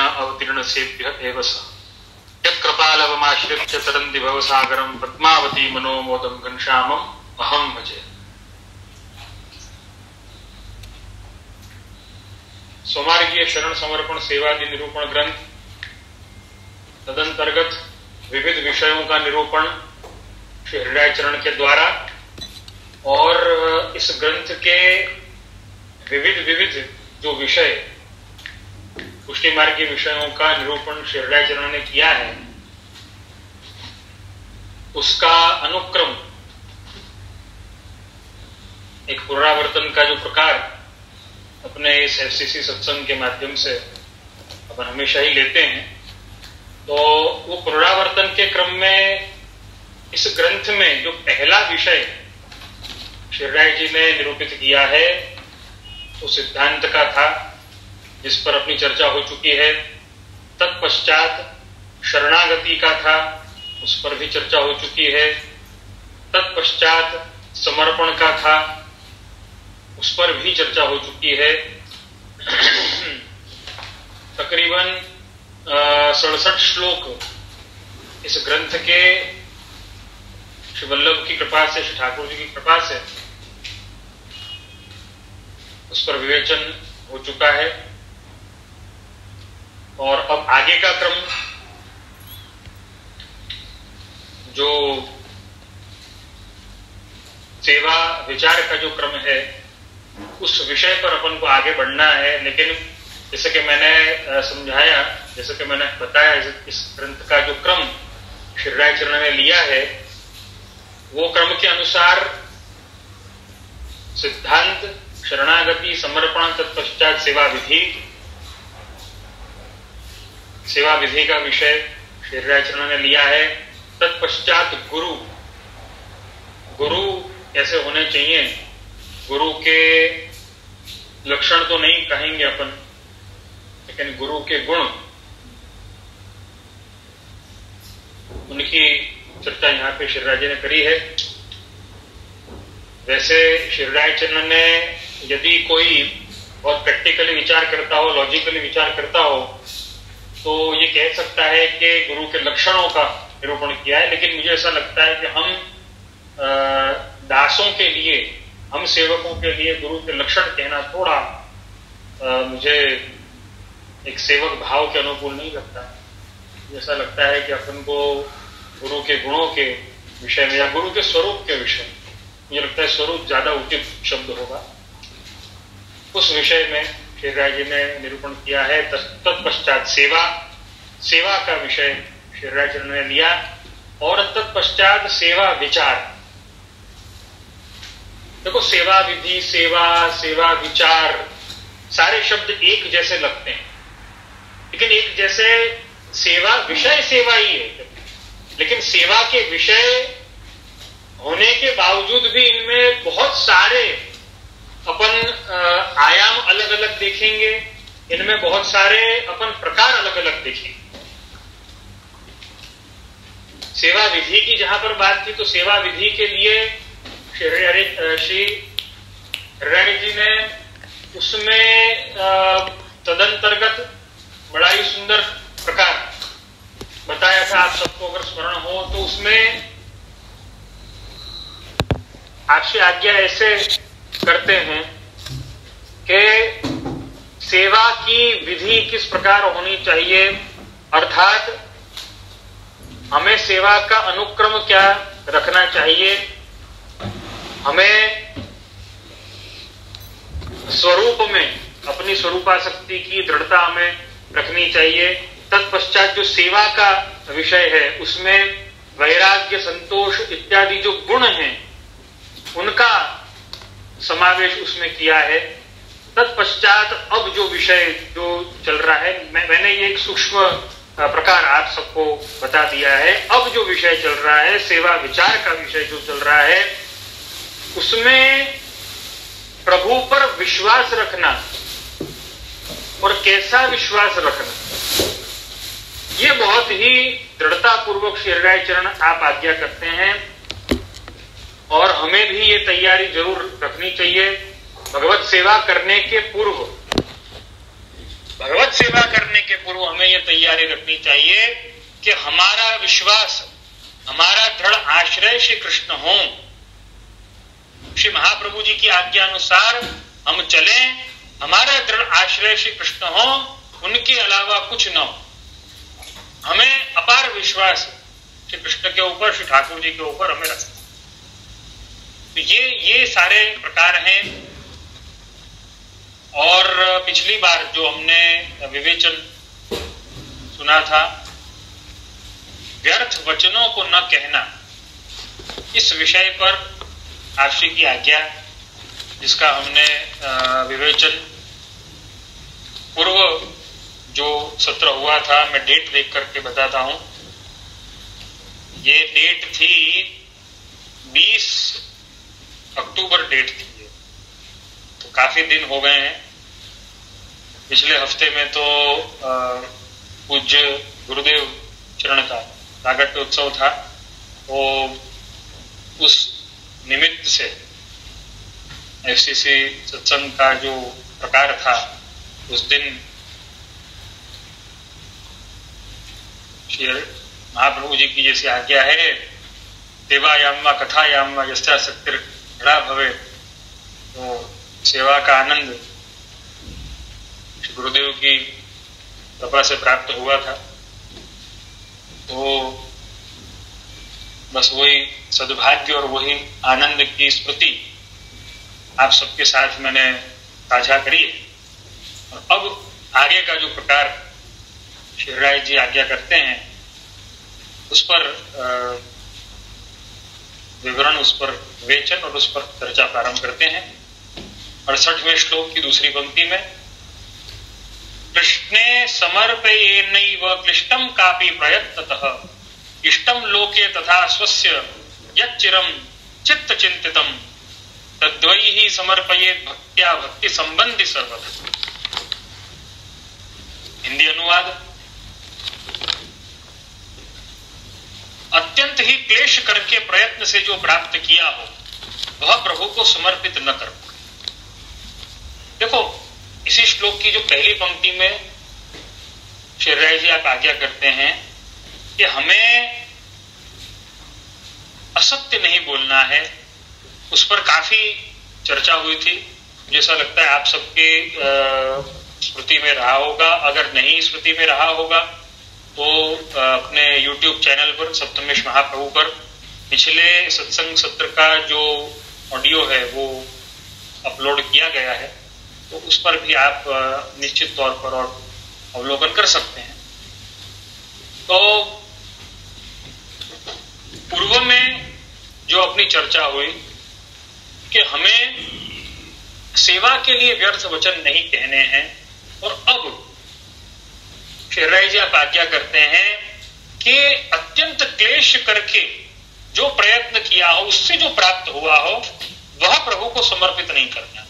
अवतीर्ण सेभ्य एव स यत्कृपालवमाश्रित्य तरन्ति भवसागरं पद्मावती मनोमोदं घनश्यामम् अहं भजे। स्वमार्गीय शरण समर्पण सेवादि निरूपण ग्रंथ, तदंतर्गत विविध विषयों का निरूपण श्री हृदयाचरण के द्वारा और इस ग्रंथ के विविध जो विषय पुष्टि मार्ग के विषयों का निरूपण श्री हृदयाचरण ने किया है, उसका अनुक्रम एक पुनरावर्तन का जो प्रकार अपने इस एफसीसी सत्संग के माध्यम से अपन हमेशा ही लेते हैं, तो वो पुनरावर्तन के क्रम में इस ग्रंथ में जो पहला विषय श्री राय जी ने निरूपित किया है वो सिद्धांत का था, जिस पर अपनी चर्चा हो चुकी है। तत्पश्चात शरणागति का था, उस पर भी चर्चा हो चुकी है। तत्पश्चात समर्पण का था, उस पर भी चर्चा हो चुकी है। तकरीबन 67 श्लोक इस ग्रंथ के श्री वल्लभ की कृपा से, श्री ठाकुर जी की कृपा से उस पर विवेचन हो चुका है। और अब आगे का क्रम जो सेवा विचार का जो क्रम है, उस विषय पर अपन को आगे बढ़ना है। लेकिन जैसे कि मैंने समझाया, जैसे कि मैंने बताया, इस ग्रंथ का जो क्रम श्री रायचरण ने लिया है, वो क्रम के अनुसार सिद्धांत, शरणागति, समर्पण, तत्पश्चात सेवा विधि, सेवा विधि का विषय श्री रायचरण ने लिया है। तत्पश्चात गुरु, गुरु कैसे होने चाहिए, गुरु के लक्षण तो नहीं कहेंगे अपन, लेकिन गुरु के गुण, उनकी चर्चा यहाँ पे श्री राय जी ने करी है। वैसे श्री रायचरण ने यदि कोई बहुत प्रैक्टिकली विचार करता हो, लॉजिकली विचार करता हो, तो ये कह सकता है कि गुरु के लक्षणों का निरूपण किया है। लेकिन मुझे ऐसा लगता है कि हम दासों के लिए, हम सेवकों के लिए गुरु के लक्षण कहना थोड़ा मुझे एक सेवक भाव के अनुकूल नहीं लगता। ऐसा लगता है कि अपन को गुरु के गुणों के विषय में या गुरु के स्वरूप के विषय, मुझे लगता है स्वरूप ज्यादा उचित शब्द होगा, उस विषय में श्री राय जी ने निरूपण किया है। तत्पश्चात सेवा, सेवा का विषय श्री राय जी ने लिया, और तत्पश्चात सेवा विचार। देखो, सेवा विधि, सेवा विचार, सारे शब्द एक जैसे लगते हैं, लेकिन एक जैसे सेवा विषय सेवा ही है। लेकिन सेवा के विषय होने के बावजूद भी इनमें बहुत सारे अपन आयाम अलग अलग देखेंगे, इनमें बहुत सारे अपन प्रकार अलग अलग देखेंगे। सेवा विधि की जहां पर बात थी, तो सेवा विधि के लिए श्री हृदय जी ने उसमें तदंतर्गत बड़ा ही सुंदर प्रकार बताया था। आप सबको अगर स्मरण हो तो उसमें आपसे आज्ञा ऐसे करते हैं कि सेवा की विधि किस प्रकार होनी चाहिए, अर्थात हमें सेवा का अनुक्रम क्या रखना चाहिए, हमें स्वरूप में अपनी स्वरूपासक्ति की दृढ़ता हमें रखनी चाहिए। तत्पश्चात जो सेवा का विषय है, उसमें वैराग्य, संतोष इत्यादि जो गुण हैं, उनका समावेश उसमें किया है। तत्पश्चात अब जो विषय जो चल रहा है, मैंने ये एक सूक्ष्म प्रकार आप सबको बता दिया है। अब जो विषय चल रहा है, सेवा विचार का विषय जो चल रहा है, उसमें प्रभु पर विश्वास रखना, और कैसा विश्वास रखना, ये बहुत ही दृढ़ता पूर्वक श्री हृदय चरण आप आज्ञा करते हैं। और हमें भी ये तैयारी जरूर रखनी चाहिए। भगवत सेवा करने के पूर्व, भगवत सेवा करने के पूर्व हमें यह तैयारी रखनी चाहिए कि हमारा विश्वास, हमारा दृढ़ आश्रय श्री कृष्ण हो। श्री महाप्रभु जी की आज्ञा अनुसार हम चलें, हमारा दृढ़ आश्रय श्री कृष्ण हो, उनके अलावा कुछ न हो। हमें अपार विश्वास श्री कृष्ण के ऊपर, श्री ठाकुर जी के ऊपर हमें रखना। तो ये सारे प्रकार हैं। और पिछली बार जो हमने विवेचन सुना था, व्यर्थ वचनों को न कहना, इस विषय पर आप श्री की आज्ञा, जिसका हमने विवेचन पूर्व जो सत्र हुआ था, मैं डेट देख करके बताता हूं। ये डेट थी 20 अक्टूबर डेट थी, तो काफी दिन हो गए हैं। पिछले हफ्ते में तो पूज्य गुरुदेव चरण का प्रागट्य उत्सव था, तो उस निमित्त से एफसीसी सत्संग का जो प्रकार था, उस दिन श्री महाप्रभु जी की जैसी आज्ञा है, सेवायाम व कथायाम व यस्या शक्तिर बड़ा भवे, तो सेवा का आनंद श्री गुरुदेव की कृपा से प्राप्त हुआ था। तो बस वही सद्भाग्य और वही आनंद की स्मृति आप सबके साथ मैंने साझा करी है। और अब आगे का जो प्रकार श्री राय जी आज्ञा करते हैं, उस पर विवरण, उस पर विवेचन और उस पर चर्चा प्रारंभ करते हैं। 68वें श्लोक की दूसरी पंक्ति में, कृष्णे समर्पयेन्नैव क्लिष्टं कापि प्रयत्नतः इष्टं लोके तथा स्वस्य यच्चिरं चित्तचिन्तितं तद्वै हि समर्पयेत् भक्त्या भक्ति संबंधी सर्वथा। हिंदी अनुवाद, अत्यंत ही क्लेश करके प्रयत्न से जो प्राप्त किया हो, वह प्रभु को समर्पित न कर। देखो, इसी श्लोक की जो पहली पंक्ति में श्री राय जी आप आज्ञा करते हैं कि हमें असत्य नहीं बोलना है। उस पर काफी चर्चा हुई थी। जैसा लगता है आप सबके स्मृति में रहा होगा। अगर नहीं स्मृति में रहा होगा तो अपने YouTube चैनल पर, सप्तमेश महाप्रभु पर, पिछले सत्संग सत्र का जो ऑडियो है वो अपलोड किया गया है, तो उस पर भी आप निश्चित तौर पर और अवलोकन कर सकते हैं। तो पूर्व में जो अपनी चर्चा हुई कि हमें सेवा के लिए व्यर्थ वचन नहीं कहने हैं, और अब श्री राय जी आप आज्ञा करते हैं कि अत्यंत क्लेश करके जो प्रयत्न किया हो, उससे जो प्राप्त हुआ हो, वह प्रभु को समर्पित नहीं करना।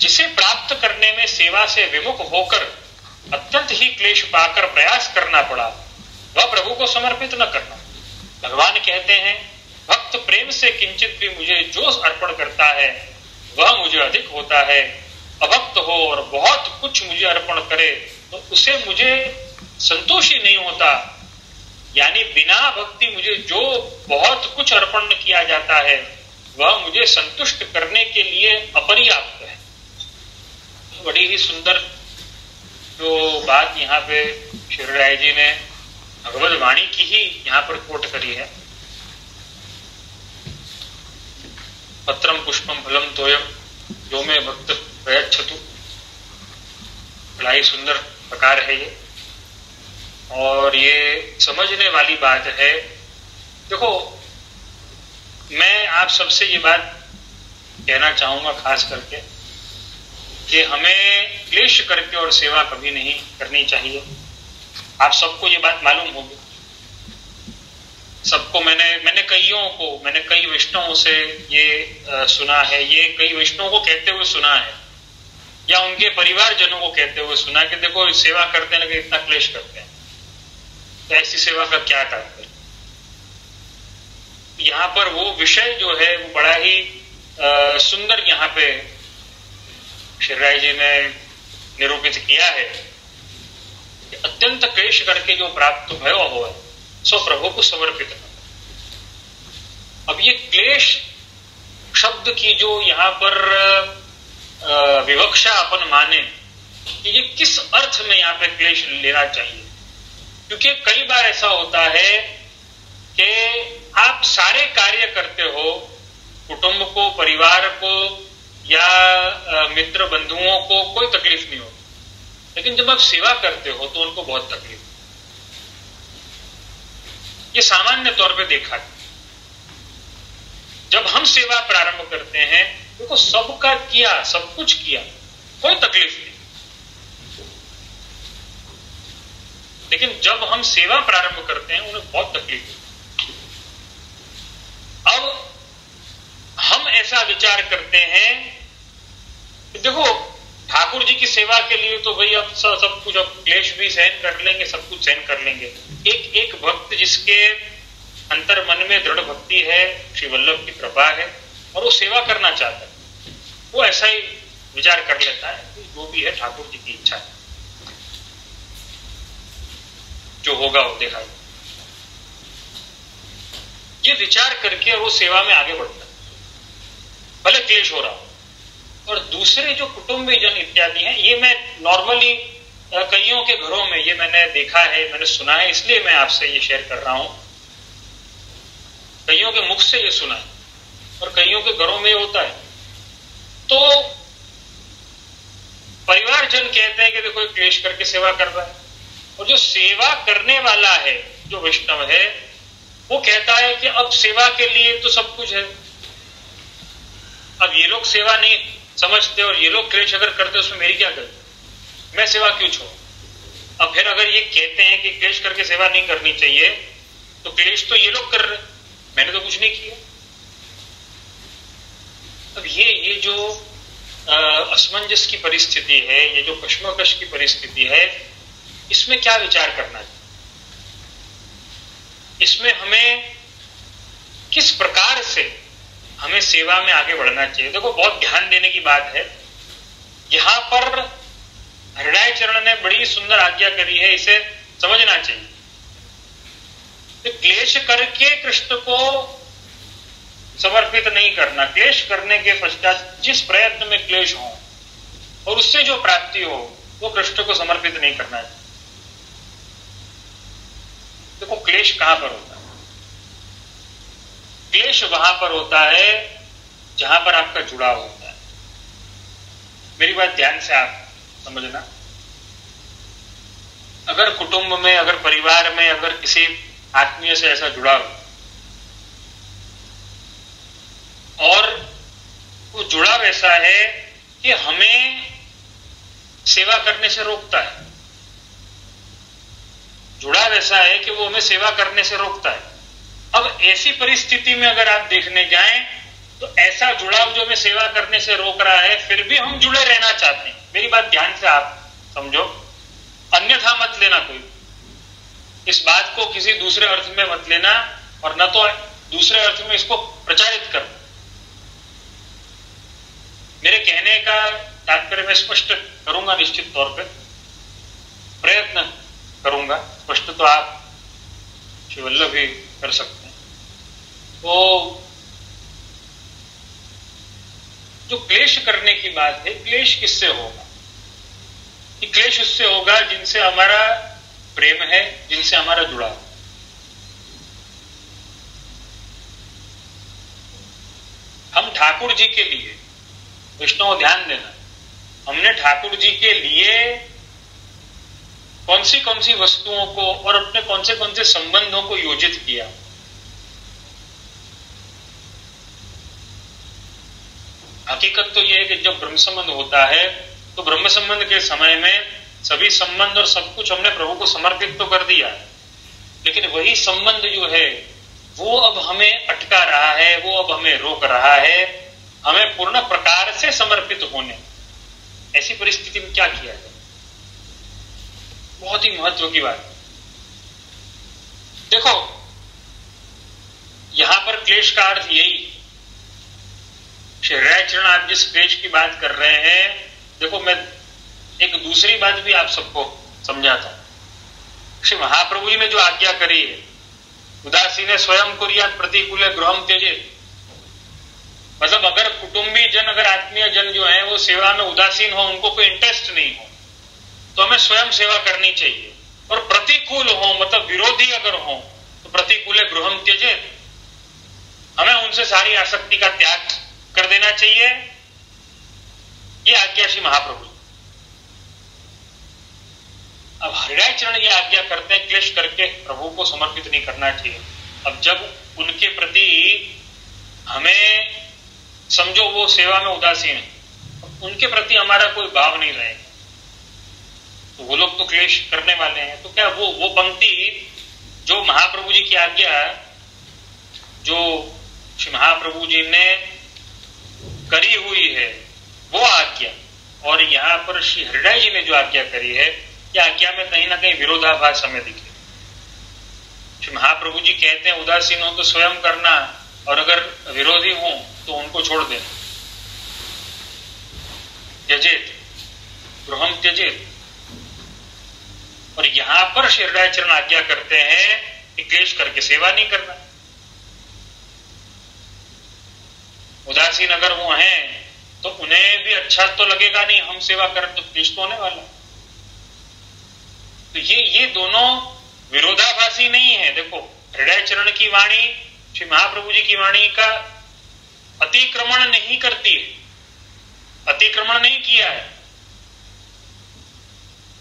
जिसे प्राप्त करने में सेवा से विमुख होकर अत्यंत ही क्लेश पाकर प्रयास करना पड़ा, वह प्रभु को समर्पित न करना। भगवान कहते हैं, भक्त प्रेम से किंचित भी मुझे जो अर्पण करता है वह मुझे अधिक होता है। अभक्त हो और बहुत कुछ मुझे अर्पण करे तो उसे मुझे संतोष ही नहीं होता। यानी बिना भक्ति मुझे जो बहुत कुछ अर्पण किया जाता है वह मुझे संतुष्ट करने के लिए अपर्याप्त है। बड़ी ही सुंदर जो बात यहाँ पे श्री राय जी ने भगवद वाणी की ही यहाँ पर कोट करी है। पत्रम पुष्पम फलम तोयम जो में भक्त प्रयच्छतु। बड़ा ही सुंदर प्रकार है ये, और ये समझने वाली बात है। देखो, मैं आप सबसे ये बात कहना चाहूंगा खास करके कि हमें क्लेश करके और सेवा कभी नहीं करनी चाहिए। आप सबको ये बात मालूम होगी। सबको मैंने कई वैष्णवों से ये सुना है, ये कई वैष्णवों को कहते हुए सुना है, या उनके परिवारजनों को कहते हुए सुना कि देखो सेवा करते हैं लेकिन इतना क्लेश करते हैं, तो ऐसी सेवा का क्या तात्पर्य। यहाँ पर वो विषय जो है वो बड़ा ही सुंदर यहाँ पे श्री राय जी ने निरूपित किया है कि अत्यंत क्लेश करके जो प्राप्त भयो हो सो प्रभु को समर्पित कर। अब ये क्लेश शब्द की जो यहां पर विवक्षा अपन माने कि ये किस अर्थ में यहां पे क्लेश लेना चाहिए, क्योंकि कई बार ऐसा होता है कि आप सारे कार्य करते हो, कुटुंब को, परिवार को या मित्र बंधुओं को कोई तकलीफ नहीं होती, लेकिन जब आप सेवा करते हो तो उनको बहुत तकलीफ होती। ये सामान्य तौर पे देखा है। जब हम सेवा प्रारंभ करते हैं देखो सबका किया, सब कुछ किया, कोई तकलीफ नहीं, लेकिन जब हम सेवा प्रारंभ करते हैं उन्हें बहुत तकलीफ होती। अब हम ऐसा विचार करते हैं कि देखो ठाकुर जी की सेवा के लिए तो भाई अब सब कुछ, अब क्लेश भी सहन कर लेंगे, सब कुछ सहन कर लेंगे। एक एक भक्त जिसके अंतर मन में दृढ़ भक्ति है, श्री वल्लभ की कृपा है और वो सेवा करना चाहता है, वो ऐसा ही विचार कर लेता है कि जो भी है ठाकुर जी की इच्छा है, जो होगा वो देखा। ये विचार करके वो सेवा में आगे बढ़ता है, भले क्लेश हो रहा हो। और दूसरे जो कुटुंबीजन इत्यादि हैं, ये मैं नॉर्मली कईयों के घरों में ये मैंने देखा है, मैंने सुना है, इसलिए मैं आपसे ये शेयर कर रहा हूं। कईयों के मुख से ये सुना है और कईयों के घरों में होता है। तो परिवारजन कहते हैं कि देखो क्लेश करके सेवा कर रहा है, और जो सेवा करने वाला है, जो वैष्णव है, वो कहता है कि अब सेवा के लिए तो सब कुछ है। अब ये लोग सेवा नहीं समझते और ये लोग क्लेश अगर करते उसमें मेरी क्या गलती, मैं सेवा क्यों छोड़ूं? अब फिर अगर ये कहते हैं कि क्लेश करके सेवा नहीं करनी चाहिए, तो क्लेश तो ये लोग कर रहे, मैंने तो कुछ नहीं किया। अब ये जो असमंजस की परिस्थिति है, ये जो कश्मकश की परिस्थिति है, इसमें क्या विचार करना चाहिए? इसमें हमें किस प्रकार से हमें सेवा में आगे बढ़ना चाहिए? देखो बहुत ध्यान देने की बात है। यहां पर हृदय चरण ने बड़ी सुंदर आज्ञा करी है, इसे समझना चाहिए। तो क्लेश करके कृष्ण को समर्पित नहीं करना, क्लेश करने के पश्चात जिस प्रयत्न में क्लेश हो और उससे जो प्राप्ति हो वो कृष्ण को समर्पित नहीं करना चाहिए। देखो क्लेश कहां पर होता है? क्लेश वहां पर होता है जहां पर आपका जुड़ाव होता है। मेरी बात ध्यान से आप समझना। अगर कुटुंब में, अगर परिवार में, अगर किसी आत्मीय से ऐसा जुड़ाव और वो जुड़ाव ऐसा है कि हमें सेवा करने से रोकता है, जुड़ाव ऐसा है कि वो हमें सेवा करने से रोकता है। अब ऐसी परिस्थिति में अगर आप देखने जाएं तो ऐसा जुड़ाव जो हमें सेवा करने से रोक रहा है, फिर भी हम जुड़े रहना चाहते हैं। मेरी बात ध्यान से आप समझो, अन्यथा मत लेना कोई, इस बात को किसी दूसरे अर्थ में मत लेना और न तो दूसरे अर्थ में इसको प्रचारित कर। मेरे कहने का तात्पर्य मैं स्पष्ट करूंगा, निश्चित तौर पे प्रयत्न करूंगा, स्पष्ट तो आप श्री वल्लभ भी कर सकते हैं। तो जो क्लेश करने की बात है, क्लेश किससे होगा? कि क्लेश उससे होगा जिनसे हमारा प्रेम है, जिनसे हमारा जुड़ाव। हम ठाकुर जी के लिए, विष्णु ध्यान देना, हमने ठाकुर जी के लिए कौन सी वस्तुओं को और अपने कौन से संबंधों को योजित किया। हकीकत तो यह है कि जब ब्रह्म संबंध होता है तो ब्रह्म संबंध के समय में सभी संबंध और सब कुछ हमने प्रभु को समर्पित तो कर दिया, लेकिन वही संबंध जो है वो अब हमें अटका रहा है, वो अब हमें रोक रहा है हमें पूर्ण प्रकार से समर्पित होने। ऐसी परिस्थिति में क्या किया जाए? बहुत ही महत्व की बात। देखो यहां पर क्लेश का अर्थ यही, श्रीरायचरण आप जिस क्लेश की बात कर रहे हैं, देखो मैं एक दूसरी बात भी आप सबको समझाता हूं। श्री महाप्रभु जी ने जो आज्ञा करी है, उदासीने स्वयं कुर्यात् प्रतिकूले गृहम त्यजेत्, मतलब अगर कुटुंबी जन, अगर आत्मीय जन जो है वो सेवा में उदासीन हो, उनको कोई इंटरेस्ट नहीं हो, तो हमें स्वयं सेवा करनी चाहिए। और प्रतिकूल हो, मतलब विरोधी अगर हो, तो प्रतिकूले गृहम त्यजेत्, हमें उनसे सारी आसक्ति का त्याग कर देना चाहिए। ये आज्ञा श्री महाप्रभु। अब हरिराय चरण ये आज्ञा करते हैं, क्लेश करके प्रभु को समर्पित नहीं करना चाहिए। अब जब उनके प्रति हमें समझो वो सेवा में उदासीन है, उनके प्रति हमारा कोई भाव नहीं रहेगा, तो वो लोग तो क्लेश करने वाले हैं। तो क्या वो पंक्ति जो महाप्रभु जी की आज्ञा, जो श्री महाप्रभु जी ने करी हुई है वो आज्ञा, और यहां पर श्री हरिराय जी ने जो आज्ञा करी है, यह आज्ञा में कहीं ना कहीं विरोधाभास हमें दिखे। श्री महाप्रभु जी कहते हैं उदासीन हो तो स्वयं करना, और अगर विरोधी हो तो उनको छोड़ देना। त्यजेत गृहम त्यजेत। और यहां पर श्री हरिराय चरण आज्ञा करते हैं कि क्लेश करके सेवा नहीं करना। उदासीन अगर वो हैं तो उन्हें भी अच्छा तो लगेगा नहीं, हम सेवा करें तो क्लेश तो होने वाला। तो ये दोनों विरोधाभासी नहीं है। देखो, हृदय चरण की वाणी श्री महाप्रभु जी की वाणी का अतिक्रमण नहीं करती है, अतिक्रमण नहीं किया है,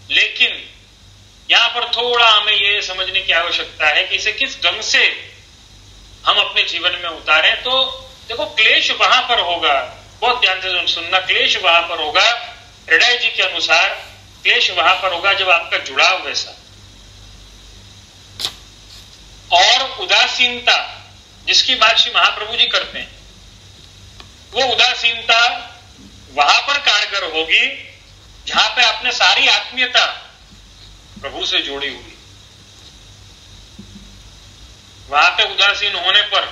लेकिन यहां पर थोड़ा हमें यह समझने की आवश्यकता है कि इसे किस ढंग से हम अपने जीवन में उतारें। तो देखो, क्लेश वहां पर होगा, बहुत ध्यान से सुनना, क्लेश वहां पर होगा हृदय जी के अनुसार, क्लेश वहां पर होगा जब आपका जुड़ाव वैसा। और उदासीनता जिसकी बात श्री महाप्रभु जी करते हैं, वो उदासीनता वहां पर कारगर होगी जहां पे आपने सारी आत्मीयता प्रभु से जोड़ी हुई। वहां पे उदासीन होने पर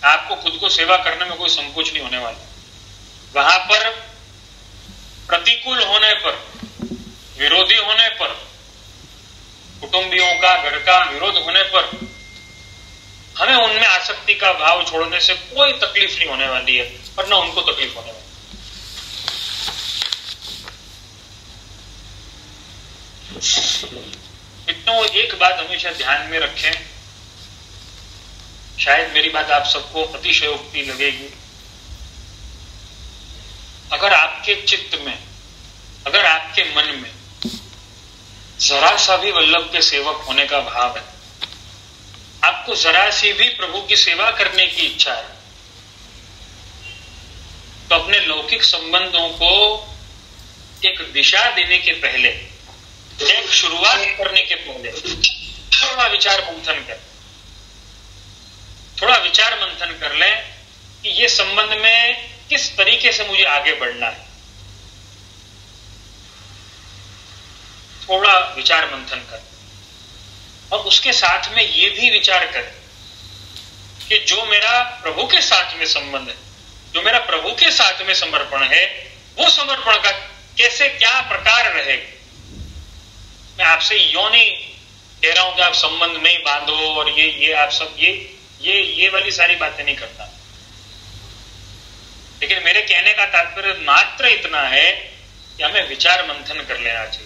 आपको खुद को सेवा करने में कोई संकोच नहीं होने वाला। वहां पर प्रतिकूल होने पर, विरोधी होने पर, कुटुंबियों का, घर का विरोध होने पर हमें उनमें आसक्ति का भाव छोड़ने से कोई तकलीफ नहीं होने वाली है, और न उनको तकलीफ होने वाली। इतना एक बात हमेशा ध्यान में रखें, शायद मेरी बात आप सबको अतिशयोक्ति लगेगी। अगर आपके चित्त में, अगर आपके मन में जरा सा भी वल्लभ के सेवक होने का भाव है, आपको जरा सी भी प्रभु की सेवा करने की इच्छा है, तो अपने लौकिक संबंधों को एक दिशा देने के पहले, एक शुरुआत करने के पहले थोड़ा विचार मंथन कर, थोड़ा विचार मंथन कर लें कि ये संबंध में किस तरीके से मुझे आगे बढ़ना है। थोड़ा विचार मंथन कर, और उसके साथ में ये भी विचार करें कि जो मेरा प्रभु के साथ में संबंध है, जो मेरा प्रभु के साथ में समर्पण है, वो समर्पण का कैसे, क्या प्रकार रहेगा। मैं आपसे यो नहीं कह रहा हूं कि आप संबंध नहीं बांधो और ये आप सब ये वाली सारी बातें नहीं करता, लेकिन मेरे कहने का तात्पर्य मात्र इतना है कि हमें विचार मंथन कर लेना चाहिए।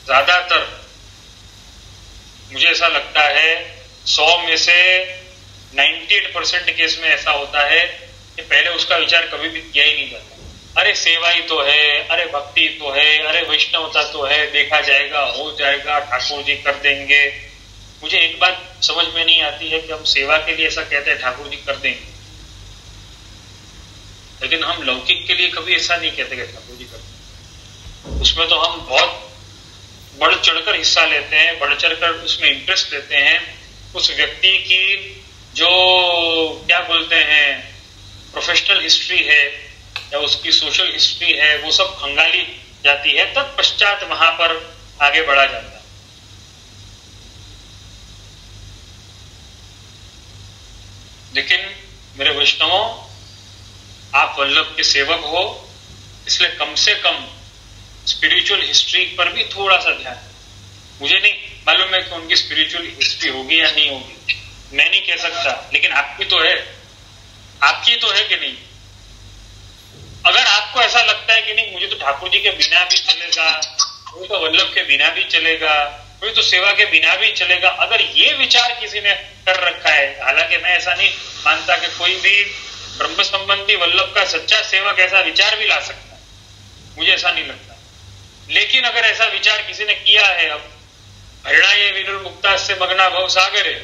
ज्यादातर मुझे ऐसा लगता है 100 में से 98% केस में ऐसा होता है कि पहले उसका विचार कभी भी किया ही नहीं जाता। अरे सेवा ही तो है, अरे भक्ति तो है, अरे वैष्णवता तो है, देखा जाएगा, हो जाएगा, ठाकुर जी कर देंगे। मुझे एक बात समझ में नहीं आती है कि हम सेवा के लिए ऐसा कहते हैं ठाकुर जी कर देंगे, लेकिन हम लौकिक के लिए कभी ऐसा नहीं कहते कि ठाकुर जी कर देंगे। उसमें तो हम बहुत बढ़ चढ़कर हिस्सा लेते हैं, बढ़ चढ़कर उसमें इंटरेस्ट लेते हैं। उस व्यक्ति की जो क्या बोलते हैं प्रोफेशनल हिस्ट्री है या उसकी सोशल हिस्ट्री है, वो सब खंगाली जाती है, तत्पश्चात वहां पर आगे बढ़ा जाता है। लेकिन मेरे वैष्णवों, आप वल्लभ के सेवक हो, इसलिए कम से कम स्पिरिचुअल हिस्ट्री पर भी थोड़ा सा ध्यान। मुझे नहीं मालूम है कि उनकी स्पिरिचुअल हिस्ट्री होगी या नहीं होगी, मैं नहीं कह सकता, लेकिन आपकी तो है, आपकी तो है कि नहीं। अगर आपको ऐसा लगता है कि नहीं मुझे तो ठाकुर जी के बिना भी चलेगा, मुझे तो वल्लभ के बिना भी चलेगा, मुझे तो सेवा के बिना भी चलेगा, अगर ये विचार किसी ने कर रखा है, हालांकि मैं ऐसा नहीं मानता कि कोई भी ब्रह्म संबंधी वल्लभ का सच्चा सेवक ऐसा विचार भी ला सकता है, मुझे ऐसा नहीं लगता। लेकिन अगर ऐसा विचार किसी ने किया है, अब हरिणा ये विनिर्मुक्ता से मगना भव सागर है,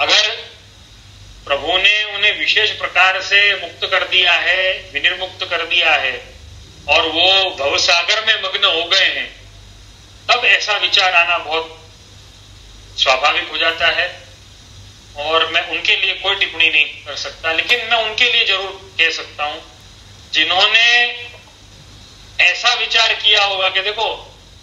अगर प्रभु ने उन्हें विशेष प्रकार से मुक्त कर दिया है, विनिर्मुक्त कर दिया है और वो भवसागर में मग्न हो गए हैं, तब ऐसा विचार आना बहुत स्वाभाविक हो जाता है और मैं उनके लिए कोई टिप्पणी नहीं कर सकता। लेकिन मैं उनके लिए जरूर कह सकता हूं जिन्होंने ऐसा विचार किया होगा कि देखो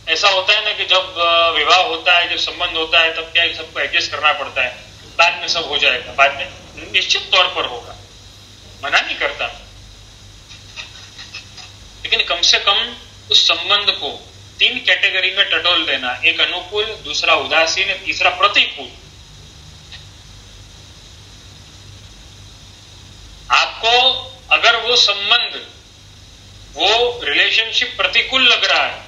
ऐसा होता है ना कि जब विवाह होता है, जब संबंध होता है, तब क्या सबको एडजस्ट करना पड़ता है, बाद में सब हो जाएगा, बाद में निश्चित तौर पर होगा, मना नहीं करता, लेकिन कम से कम उस संबंध को 3 कैटेगरी में टटोल देना, एक अनुकूल, दूसरा उदासीन, तीसरा प्रतिकूल। आपको अगर वो संबंध, वो रिलेशनशिप प्रतिकूल लग रहा है,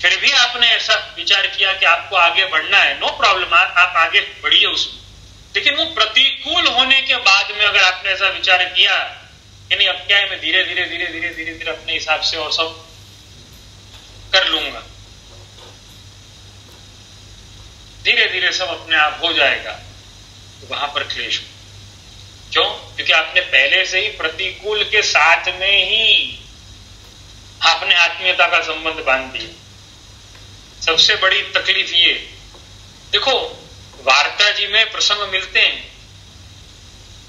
फिर भी आपने ऐसा विचार किया कि आपको आगे बढ़ना है, नो प्रॉब्लम, आप आगे बढ़िए उसमें। लेकिन वो प्रतिकूल होने के बाद में अगर आपने ऐसा विचार किया कि नहीं अब क्या है, मैं धीरे धीरे धीरे धीरे धीरे धीरे अपने हिसाब से और सब कर लूंगा, धीरे धीरे सब अपने आप हो जाएगा, तो वहां पर क्लेश हो। क्यों? क्योंकि आपने पहले से ही प्रतिकूल के साथ में ही आपने आत्मीयता का संबंध बांध दिया। सबसे बड़ी तकलीफ ये देखो, वार्ता जी में प्रसंग मिलते हैं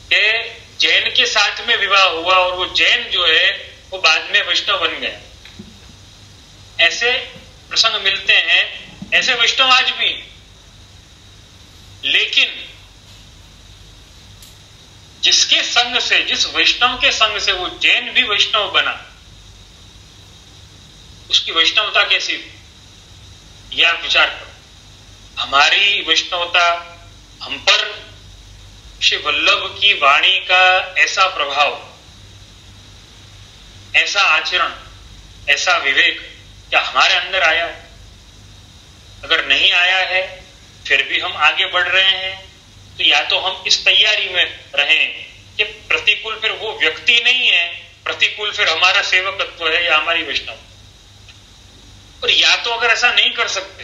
कि जैन के साथ में विवाह हुआ और वो जैन जो है वो बाद में वैष्णव बन गया, ऐसे प्रसंग मिलते हैं, ऐसे वैष्णव आज भी। लेकिन जिसके संग से, जिस वैष्णव के संग से वो जैन भी वैष्णव बना, उसकी वैष्णवता कैसी, यह आप विचार करो। हमारी वैष्णवता, हम पर श्री वल्लभ की वाणी का ऐसा प्रभाव, ऐसा आचरण, ऐसा विवेक क्या हमारे अंदर आया है? अगर नहीं आया है फिर भी हम आगे बढ़ रहे हैं, तो या तो हम इस तैयारी में रहें कि प्रतिकूल फिर वो व्यक्ति नहीं है, प्रतिकूल फिर हमारा सेवकत्व है या हमारी वैष्णव। और या तो अगर ऐसा नहीं कर सकते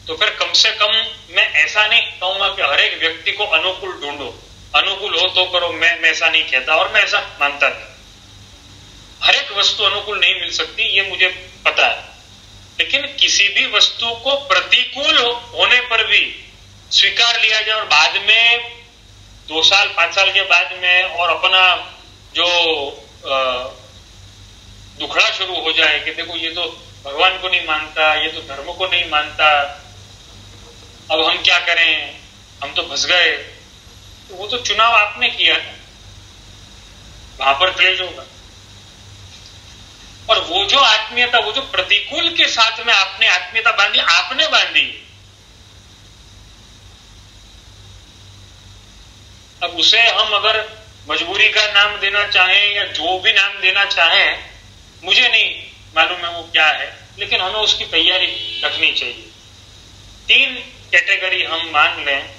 तो फिर कम से कम मैं ऐसा नहीं कहूंगा कि हर एक व्यक्ति को अनुकूल ढूंढो, अनुकूल हो तो करो, मैं ऐसा नहीं कहता और मैं ऐसा मानता नहीं। हर एक वस्तु अनुकूल नहीं मिल सकती, ये मुझे पता है, लेकिन किसी भी वस्तु को प्रतिकूल होने पर भी स्वीकार लिया जाए और बाद में 2 साल 5 साल के बाद में और अपना जो दुखड़ा शुरू हो जाए कि देखो ये तो भगवान को नहीं मानता, ये तो धर्म को नहीं मानता, अब हम क्या करें, हम तो फंस गए, तो वो तो चुनाव आपने किया है, वहां पर क्लेश होगा। और वो जो आत्मीयता, वो जो प्रतिकूल के साथ में आपने आत्मीयता बांधी, आपने बांधी, अब उसे हम अगर मजबूरी का नाम देना चाहें या जो भी नाम देना चाहें, मुझे नहीं मालूम है वो क्या है, लेकिन हमें उसकी तैयारी रखनी चाहिए। 3 कैटेगरी हम मान लें,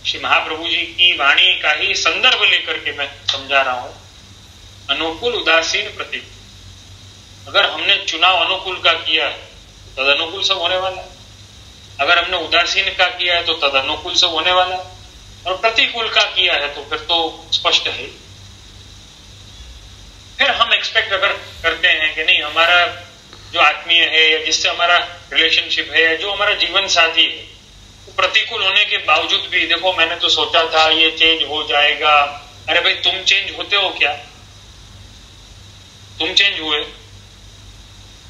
श्री महाप्रभु जी की वाणी का ही संदर्भ लेकर के मैं समझा रहा हूं, अनुकूल, उदासीन, प्रतिकूल। अगर हमने चुनाव अनुकूल का किया है तो तद अनुकूल सब होने वाला है, अगर हमने उदासीन का किया है तो तद अनुकूल सब होने वाला है, और प्रतिकूल का किया है तो फिर तो स्पष्ट है। फिर हम एक्सपेक्ट अगर करते हैं कि नहीं हमारा जो आत्मीय है या जिससे हमारा रिलेशनशिप है, जो हमारा जीवन साथी है, वो प्रतिकूल होने के बावजूद भी देखो मैंने तो सोचा था ये चेंज हो जाएगा, अरे भाई तुम चेंज होते हो क्या? तुम चेंज हुए?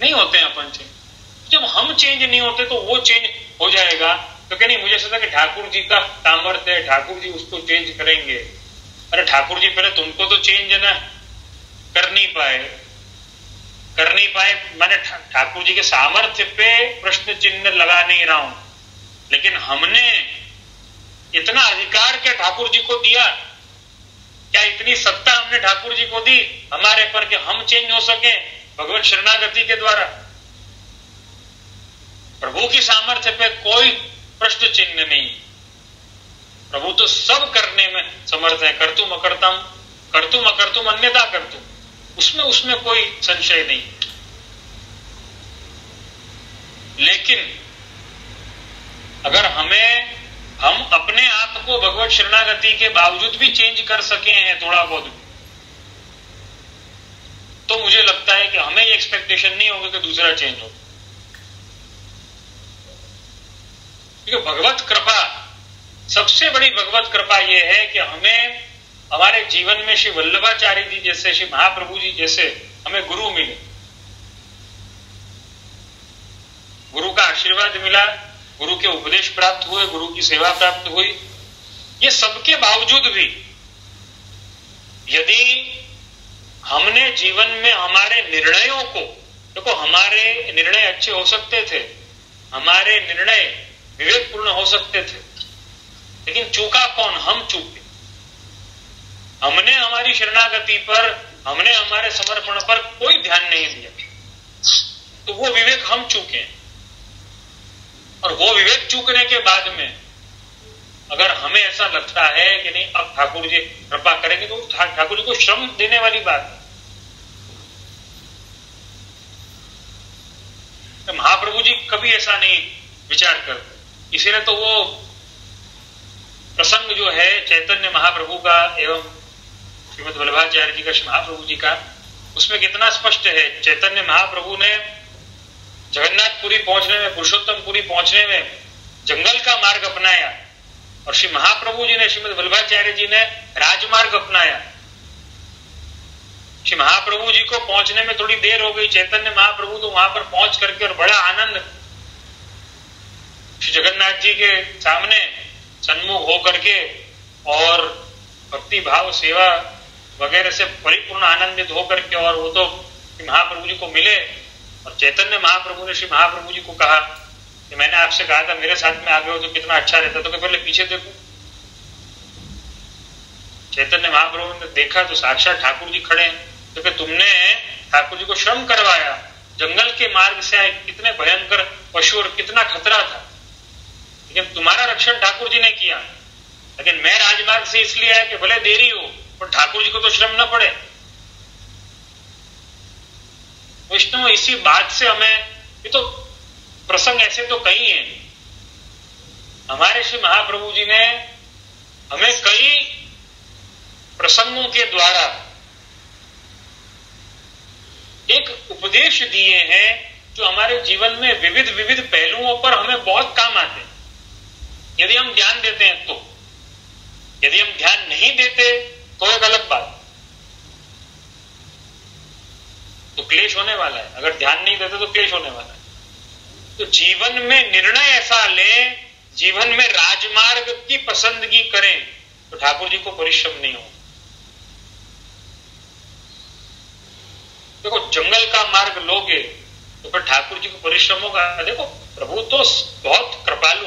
नहीं होते हैं अपन चेंज। जब हम चेंज नहीं होते तो वो चेंज हो जाएगा, तो क्या नहीं मुझे सोचा कि ठाकुर जी का सामर्थ्य है, ठाकुर जी उसको चेंज करेंगे। अरे ठाकुर जी पहले तुमको तो चेंज है ना, कर नहीं पाए मैंने ठाकुर जी के सामर्थ्य पे प्रश्न चिन्ह लगा नहीं रहा हूं, लेकिन हमने इतना अधिकार क्या ठाकुर जी को दिया, क्या इतनी सत्ता हमने ठाकुर जी को दी हमारे पर कि हम चेंज हो सके भगवत शरणागति के द्वारा? प्रभु की सामर्थ्य पे कोई प्रश्न चिन्ह नहीं। प्रभु तो सब करने में समर्थ है। कर्तुम अकर्तुम अन्यथा कर्तुम, उसमें कोई संशय नहीं। लेकिन अगर हम अपने आप को भगवत शरणागति के बावजूद भी चेंज कर सके हैं थोड़ा बहुत, तो मुझे लगता है कि हमें ये एक्सपेक्टेशन नहीं होगा कि दूसरा चेंज हो। क्योंकि भगवत कृपा, सबसे बड़ी भगवत कृपा यह है कि हमें हमारे जीवन में श्री वल्लभाचार्य जी जैसे, श्री महाप्रभु जी जैसे हमें गुरु मिले, गुरु का आशीर्वाद मिला, गुरु के उपदेश प्राप्त हुए, गुरु की सेवा प्राप्त हुई। ये सबके बावजूद भी यदि हमने जीवन में हमारे निर्णयों को, देखो हमारे निर्णय अच्छे हो सकते थे, हमारे निर्णय विवेकपूर्ण हो सकते थे, लेकिन चूका कौन? हम चूके। हमने हमारी शरणागति पर, हमने हमारे समर्पण पर कोई ध्यान नहीं दिया, तो वो विवेक हम चूके हैं। और वो विवेक चूकने के बाद में अगर हमें ऐसा लगता है कि नहीं अब ठाकुर जी कृपा करेंगे, तो ठाकुर जी को श्रम देने वाली बात है। महाप्रभु जी कभी ऐसा नहीं विचार करते। इसीलिए तो वो प्रसंग जो है चैतन्य महाप्रभु का एवं श्रीमद् वल्लभाचार्य जी का, श्री महाप्रभु जी का, उसमें कितना स्पष्ट है। चैतन्य महाप्रभु ने जगन्नाथपुरी पहुंचने में, पुरुषोत्तमपुरी पहुंचने में जंगल का मार्ग अपनाया, और श्री महाप्रभु जी ने, श्रीमद् वल्लभाचार्य जी ने राजमार्ग अपनाया। श्री महाप्रभु जी को पहुंचने में थोड़ी देर हो गई, चैतन्य महाप्रभु तो वहां पर पहुंच करके और बड़ा आनंद श्री जगन्नाथ जी के सामने सन्मुख होकर के और भक्ति भाव सेवा वगैरह से परिपूर्ण आनंदित होकर के, और वो तो श्री महाप्रभु जी को मिले, और चैतन्य महाप्रभु ने श्री महाप्रभु जी को कहा कि मैंने आपसे कहा था मेरे साथ में आ गए हो तो कितना अच्छा रहता, तो पहले पीछे देखो। चैतन्य महाप्रभु ने देखा तो साक्षात ठाकुर जी खड़े हैं, क्योंकि तुमने ठाकुर जी को श्रम करवाया, जंगल के मार्ग से आए, कितने भयंकर पशु और कितना खतरा था, लेकिन तुम्हारा रक्षण ठाकुर जी ने किया। लेकिन मैं राजमार्ग से इसलिए आया कि भले देरी हो पर ठाकुर जी को तो श्रम न पड़े। वैष्णव, इसी बात से हमें, ये तो प्रसंग ऐसे तो कई हैं, हमारे श्री महाप्रभु जी ने हमें कई प्रसंगों के द्वारा एक उपदेश दिए हैं जो हमारे जीवन में विविध विविध पहलुओं पर हमें बहुत काम आते हैं, यदि हम ध्यान देते हैं तो। यदि हम ध्यान नहीं देते तो एक अलग बात, तो क्लेश होने वाला है। अगर ध्यान नहीं देते तो क्लेश होने वाला है। तो जीवन में निर्णय ऐसा लें, जीवन में राजमार्ग की पसंदगी करें, तो ठाकुर जी को परिश्रम नहीं हो। देखो, जंगल का मार्ग लोगे तो फिर ठाकुर जी को परिश्रम होगा। देखो, प्रभु तो बहुत कृपालु,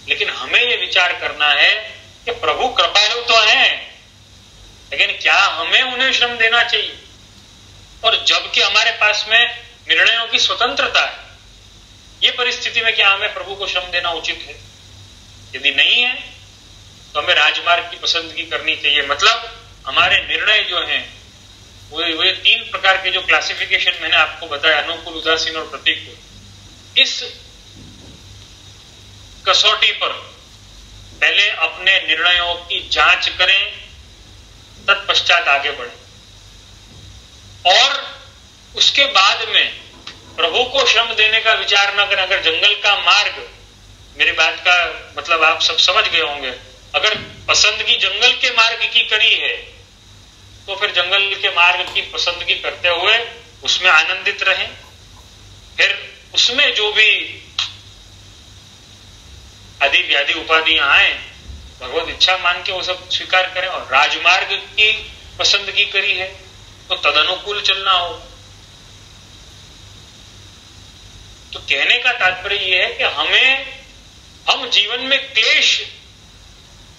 लेकिन हमें यह विचार करना है कि प्रभु कृपालु तो हैं, लेकिन क्या हमें उन्हें श्रम देना चाहिए? और जबकि हमारे पास में निर्णयों की स्वतंत्रता है, ये परिस्थिति में क्या हमें प्रभु को श्रम देना उचित है? यदि नहीं है तो हमें राजमार्ग की पसंदगी करनी चाहिए। मतलब हमारे निर्णय जो हैं वो तीन प्रकार के जो क्लासिफिकेशन मैंने आपको बताया, अनुकूल, उदासीन और प्रतिकूल, इस कसौटी पर पहले अपने निर्णयों की जांच करें, तत्पश्चात आगे बढ़ें, और उसके बाद में प्रभु को श्रम देने का विचार न करें। अगर जंगल का मार्ग, मेरी बात का मतलब आप सब समझ गए होंगे, अगर पसंदगी जंगल के मार्ग की करी है तो फिर जंगल के मार्ग की पसंदगी करते हुए उसमें आनंदित रहें। फिर उसमें जो भी आदि व्याधि उपाधियां आए भगवत इच्छा मान के वो सब स्वीकार करें, और राजमार्ग की पसंदगी करी है तो तदनुकूल चलना हो। तो कहने का तात्पर्य यह है कि हम जीवन में क्लेश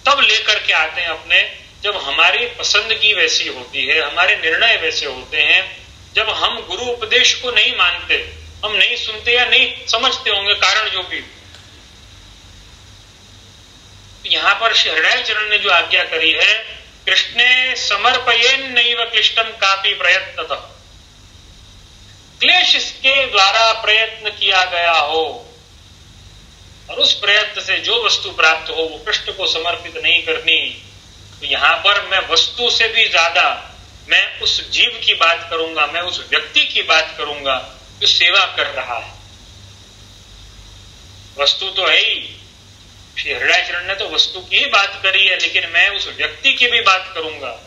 तब लेकर के आते हैं अपने, जब हमारी पसंदगी वैसी होती है, हमारे निर्णय वैसे होते हैं, जब हम गुरु उपदेश को नहीं मानते, हम नहीं सुनते या नहीं समझते होंगे, कारण जो भी। यहां पर श्री हृदयाचरण ने जो आज्ञा करी है, कृष्णे समर्पयेन नैव क्लिष्टम कापि प्रयत्नतः, क्लेश के द्वारा प्रयत्न किया गया हो और उस प्रयत्न से जो वस्तु प्राप्त हो वो कृष्ण को समर्पित नहीं करनी। तो यहां पर मैं वस्तु से भी ज्यादा मैं उस जीव की बात करूंगा, मैं उस व्यक्ति की बात करूंगा जो सेवा कर रहा है। वस्तु तो है ही, श्री हृदयाचरण ने तो वस्तु की ही बात करी है, लेकिन मैं उस व्यक्ति की भी बात करूंगा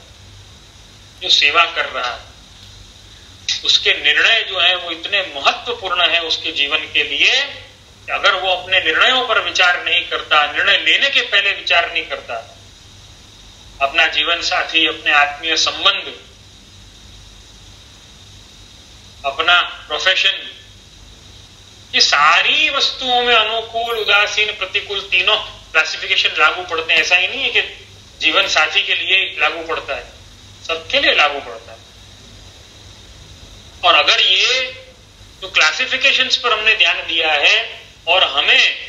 जो सेवा कर रहा है। उसके निर्णय जो है वो इतने महत्वपूर्ण है उसके जीवन के लिए कि अगर वो अपने निर्णयों पर विचार नहीं करता, निर्णय लेने के पहले विचार नहीं करता, अपना जीवन साथी, अपने आत्मीय संबंध, अपना प्रोफेशन, ये सारी वस्तुओं में अनुकूल, उदासीन, प्रतिकूल तीनों क्लासिफिकेशन लागू पड़ते हैं। ऐसा ही नहीं है कि जीवन साथी के लिए लागू पड़ता है, सबके लिए लागू पड़ता है। और अगर ये जो क्लासिफिकेशंस पर हमने ध्यान दिया है और हमें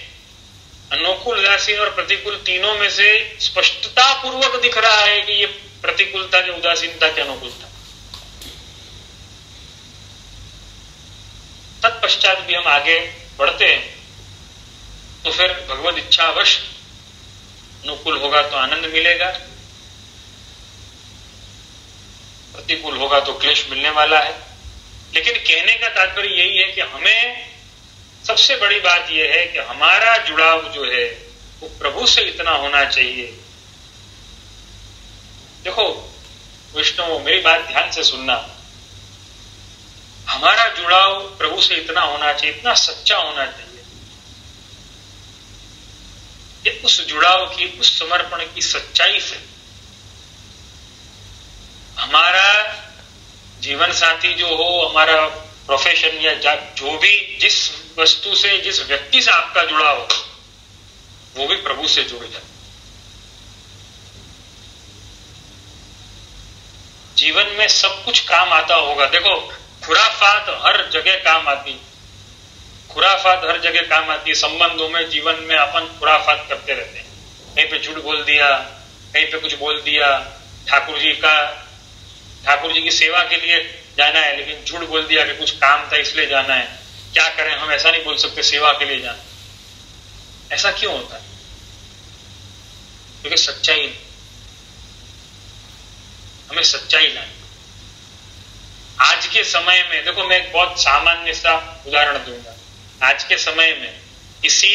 अनुकूल, उदासीन और प्रतिकूल तीनों में से स्पष्टता पूर्वक दिख रहा है कि ये प्रतिकूलता की, उदासीनता की अनुकूलता, तत्पश्चात भी हम आगे बढ़ते हैं तो फिर भगवत इच्छावश अनुकूल होगा तो आनंद मिलेगा, प्रतिकूल होगा तो क्लेश मिलने वाला है। लेकिन कहने का तात्पर्य यही है कि हमें सबसे बड़ी बात यह है कि हमारा जुड़ाव जो है वो प्रभु से इतना होना चाहिए। देखो विष्णु, मेरी बात ध्यान से सुनना, हमारा जुड़ाव प्रभु से इतना होना चाहिए, इतना सच्चा होना चाहिए कि उस जुड़ाव की, उस समर्पण की सच्चाई से हमारा जीवन साथी जो हो, हमारा प्रोफेशन या जो भी, जिस वस्तु से, जिस व्यक्ति से आपका जुड़ाव हो, वो भी प्रभु से जुड़ जाए। जीवन में सब कुछ काम आता होगा। देखो खुराफात हर जगह काम आती, खुराफात हर जगह काम आती है। संबंधों में, जीवन में अपन खुराफात करते रहते हैं, कहीं पे झूठ बोल दिया, कहीं पे कुछ बोल दिया, ठाकुर जी की सेवा के लिए जाना है लेकिन झूठ बोल दिया कि कुछ काम था इसलिए जाना है। क्या करें, हम ऐसा नहीं बोल सकते सेवा के लिए जाना। ऐसा क्यों होता है? क्योंकि सच्चाई, हमें सच्चाई लानी। आज के समय में देखो, मैं एक बहुत सामान्य सा उदाहरण दूंगा। आज के समय में किसी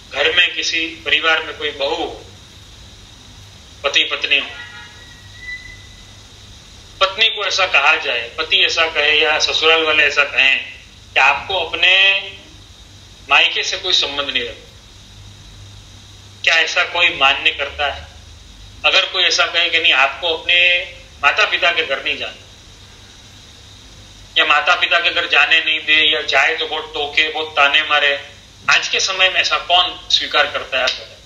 घर में, किसी परिवार में कोई बहू, पति पत्नी हो, पत्नी को ऐसा कहा जाए, पति ऐसा कहे या ससुराल वाले ऐसा कहें कि आपको अपने मायके से कोई संबंध नहीं रखता, क्या ऐसा कोई मान्य करता है? अगर कोई ऐसा कहे कि नहीं, आपको अपने माता पिता के घर नहीं जाना, या माता पिता के घर जाने नहीं दे, या जाए तो बहुत टोके, बहुत ताने मारे, आज के समय में ऐसा कौन स्वीकार करता है? आप बताएं।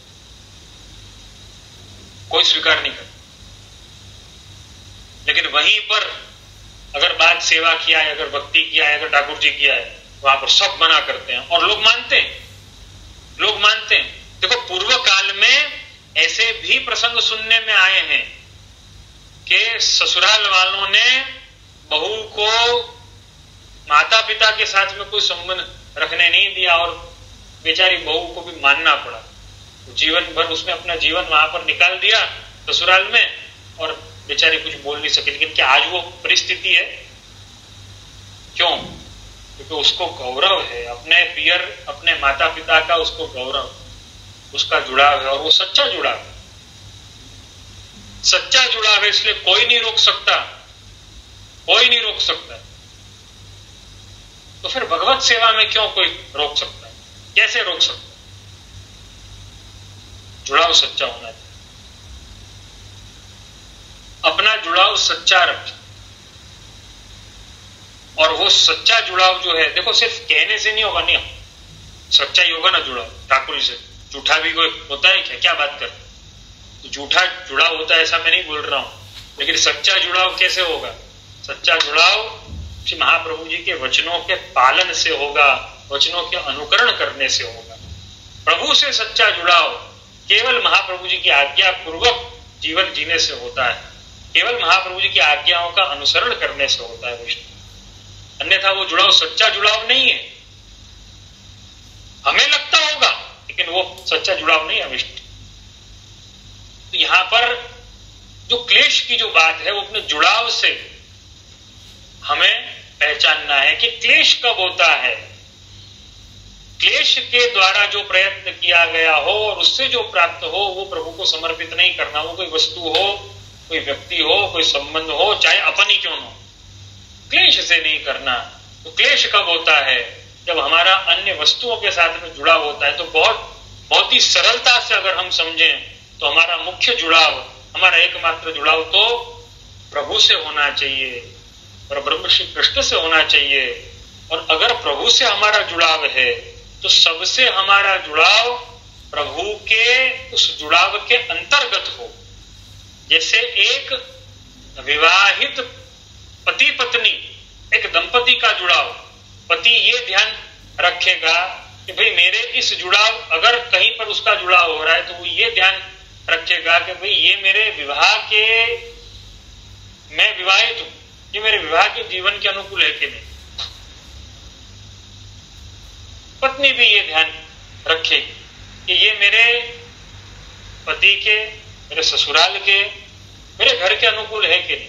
कोई स्वीकार नहीं करता। लेकिन वहीं पर अगर बात सेवा किया है, अगर भक्ति किया है, अगर ठाकुर जी किया है, वहां पर सब मना करते हैं और लोग मानते हैं, लोग मानते हैं। देखो पूर्व काल में ऐसे भी प्रसंग सुनने में आए हैं कि ससुराल वालों ने बहू को माता पिता के साथ में कोई संबंध रखने नहीं दिया और बेचारी बहू को भी मानना पड़ा। जीवन भर उसने अपना जीवन वहां पर निकाल दिया ससुराल में और बेचारी कुछ बोल नहीं सके। लेकिन क्या आज वो परिस्थिति है? क्यों? क्योंकि उसको गौरव है अपने पियर, अपने माता पिता का, उसको गौरव, उसका जुड़ाव है और वो सच्चा जुड़ाव है। सच्चा जुड़ाव है, इसलिए कोई नहीं रोक सकता, कोई नहीं रोक सकता। तो फिर भगवत सेवा में क्यों कोई रोक सकता है? कैसे रोक सकता है? जुड़ाव सच्चा होना चाहिए, अपना जुड़ाव सच्चा रखें। और वो सच्चा जुड़ाव जो है, देखो सिर्फ कहने से नहीं होगा, नहीं सच्चा ही होगा ना जुड़ाव ठाकुर जी से। झूठा भी कोई होता है क्या? क्या बात कर, तो झूठा जुड़ाव होता है ऐसा मैं नहीं बोल रहा हूं, लेकिन सच्चा जुड़ाव कैसे होगा? सच्चा जुड़ाव श्री महाप्रभु जी के वचनों के पालन से होगा, वचनों के अनुकरण करने से होगा। प्रभु से सच्चा जुड़ाव केवल महाप्रभु जी की आज्ञा पूर्वक जीवन जीने से होता है, केवल महाप्रभु जी की आज्ञाओं का अनुसरण करने से होता है वैष्णव। अन्यथा वो जुड़ाव सच्चा जुड़ाव नहीं है। हमें लगता होगा लेकिन वो सच्चा जुड़ाव नहीं है वैष्णव। तो यहां पर जो क्लेश की जो बात है वो अपने जुड़ाव से हमें पहचानना है कि क्लेश कब होता है। क्लेश के द्वारा जो प्रयत्न किया गया हो और उससे जो प्राप्त हो वो प्रभु को समर्पित नहीं करना। वो कोई वस्तु हो, कोई व्यक्ति हो, कोई संबंध हो, चाहे अपन ही क्यों हो, क्लेश से नहीं करना। तो क्लेश कब होता है? जब हमारा अन्य वस्तुओं के साथ में जुड़ाव होता है। तो बहुत ही सरलता से अगर हम समझें तो हमारा मुख्य जुड़ाव, हमारा एकमात्र जुड़ाव तो प्रभु से होना चाहिए और ब्रह्म श्री कृष्ण से होना चाहिए। और अगर प्रभु से हमारा जुड़ाव है तो सबसे हमारा जुड़ाव प्रभु के उस जुड़ाव के अंतर्गत हो। जैसे एक विवाहित पति पत्नी, एक दंपति का जुड़ाव, पति ये ध्यान रखेगा कि भाई मेरे इस जुड़ाव, अगर कहीं पर उसका जुड़ाव हो रहा है तो वो ये ध्यान रखेगा कि भाई ये मेरे विवाह के, मैं विवाहित हूं, ये मेरे विवाह के जीवन के अनुकूल है कि नहीं। पत्नी भी ये ध्यान रखेगी कि ये मेरे पति के, मेरे ससुराल के, मेरे घर के अनुकूल है कि नहीं।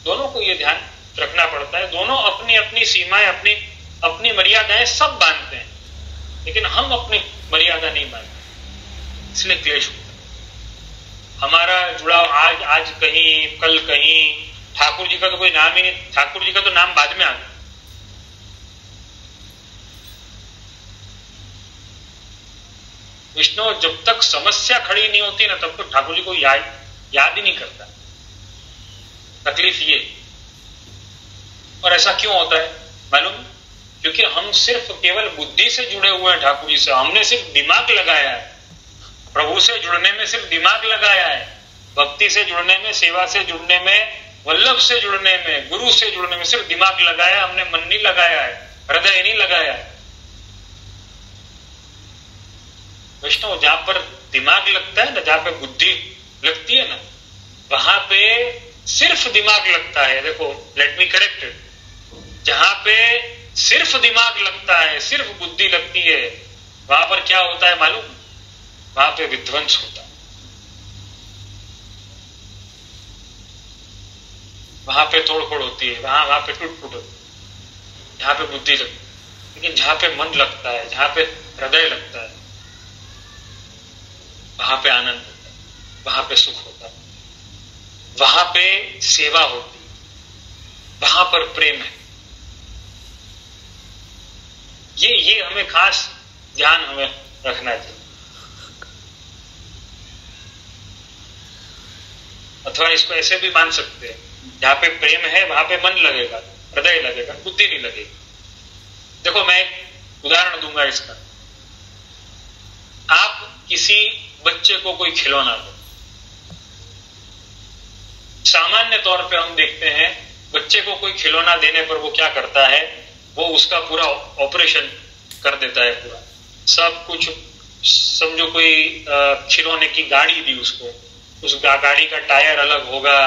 दोनों को ये ध्यान रखना पड़ता है। दोनों अपनी अपनी सीमाएं, अपनी मर्यादाएं सब बांधते हैं, लेकिन हम अपनी मर्यादा नहीं बांधते, इसलिए क्लेश होता है। हमारा जुड़ाव आज कहीं, कल कहीं। ठाकुर जी का तो कोई नाम ही नहीं, ठाकुर जी का तो नाम बाद में आ गया। विष्णु जब तक समस्या खड़ी नहीं होती ना तब तक ठाकुर जी को याद ही नहीं करता। तकलीफ ये। और ऐसा क्यों होता है मालूम? क्योंकि हम सिर्फ केवल बुद्धि से जुड़े हुए हैं ठाकुर जी से। हमने सिर्फ दिमाग लगाया है, प्रभु से जुड़ने में सिर्फ दिमाग लगाया है, भक्ति से जुड़ने में, सेवा से जुड़ने में, वल्लभ से जुड़ने में, गुरु से जुड़ने में सिर्फ दिमाग लगाया, हमने मन नहीं लगाया है, हृदय नहीं लगाया है। वैष्णव जहां पर दिमाग लगता है ना, जहां पे बुद्धि लगती है ना, वहां पे सिर्फ दिमाग लगता है। देखो, लेट मी करेक्ट इट, जहां पे सिर्फ दिमाग लगता है, सिर्फ बुद्धि लगती है, वहां पर क्या होता है मालूम? वहां पे विध्वंस होता है, वहां पे तोड़फोड़ होती है, वहां पे टूट फूट होती है, जहां पे बुद्धि लगती है। लेकिन जहां पे मन लगता है, जहां पे हृदय लगता है, वहां पे आनंद होता है, वहां पे सुख होता है, वहां पे सेवा होती है, वहां पर प्रेम है। ये हमें खास ध्यान हमें रखना चाहिए। अथवा इसको ऐसे भी मान सकते हैं, जहां पे प्रेम है वहां पे मन लगेगा, हृदय लगेगा, बुद्धि नहीं लगेगी। देखो, मैं एक उदाहरण दूंगा इसका। आप किसी बच्चे को कोई खिलौना दो, सामान्य तौर पे हम देखते हैं बच्चे को कोई खिलौना देने पर वो क्या करता है, वो उसका पूरा ऑपरेशन कर देता है, पूरा सब कुछ। समझो कोई खिलौने की गाड़ी दी उसको, उस गाड़ी का टायर अलग होगा,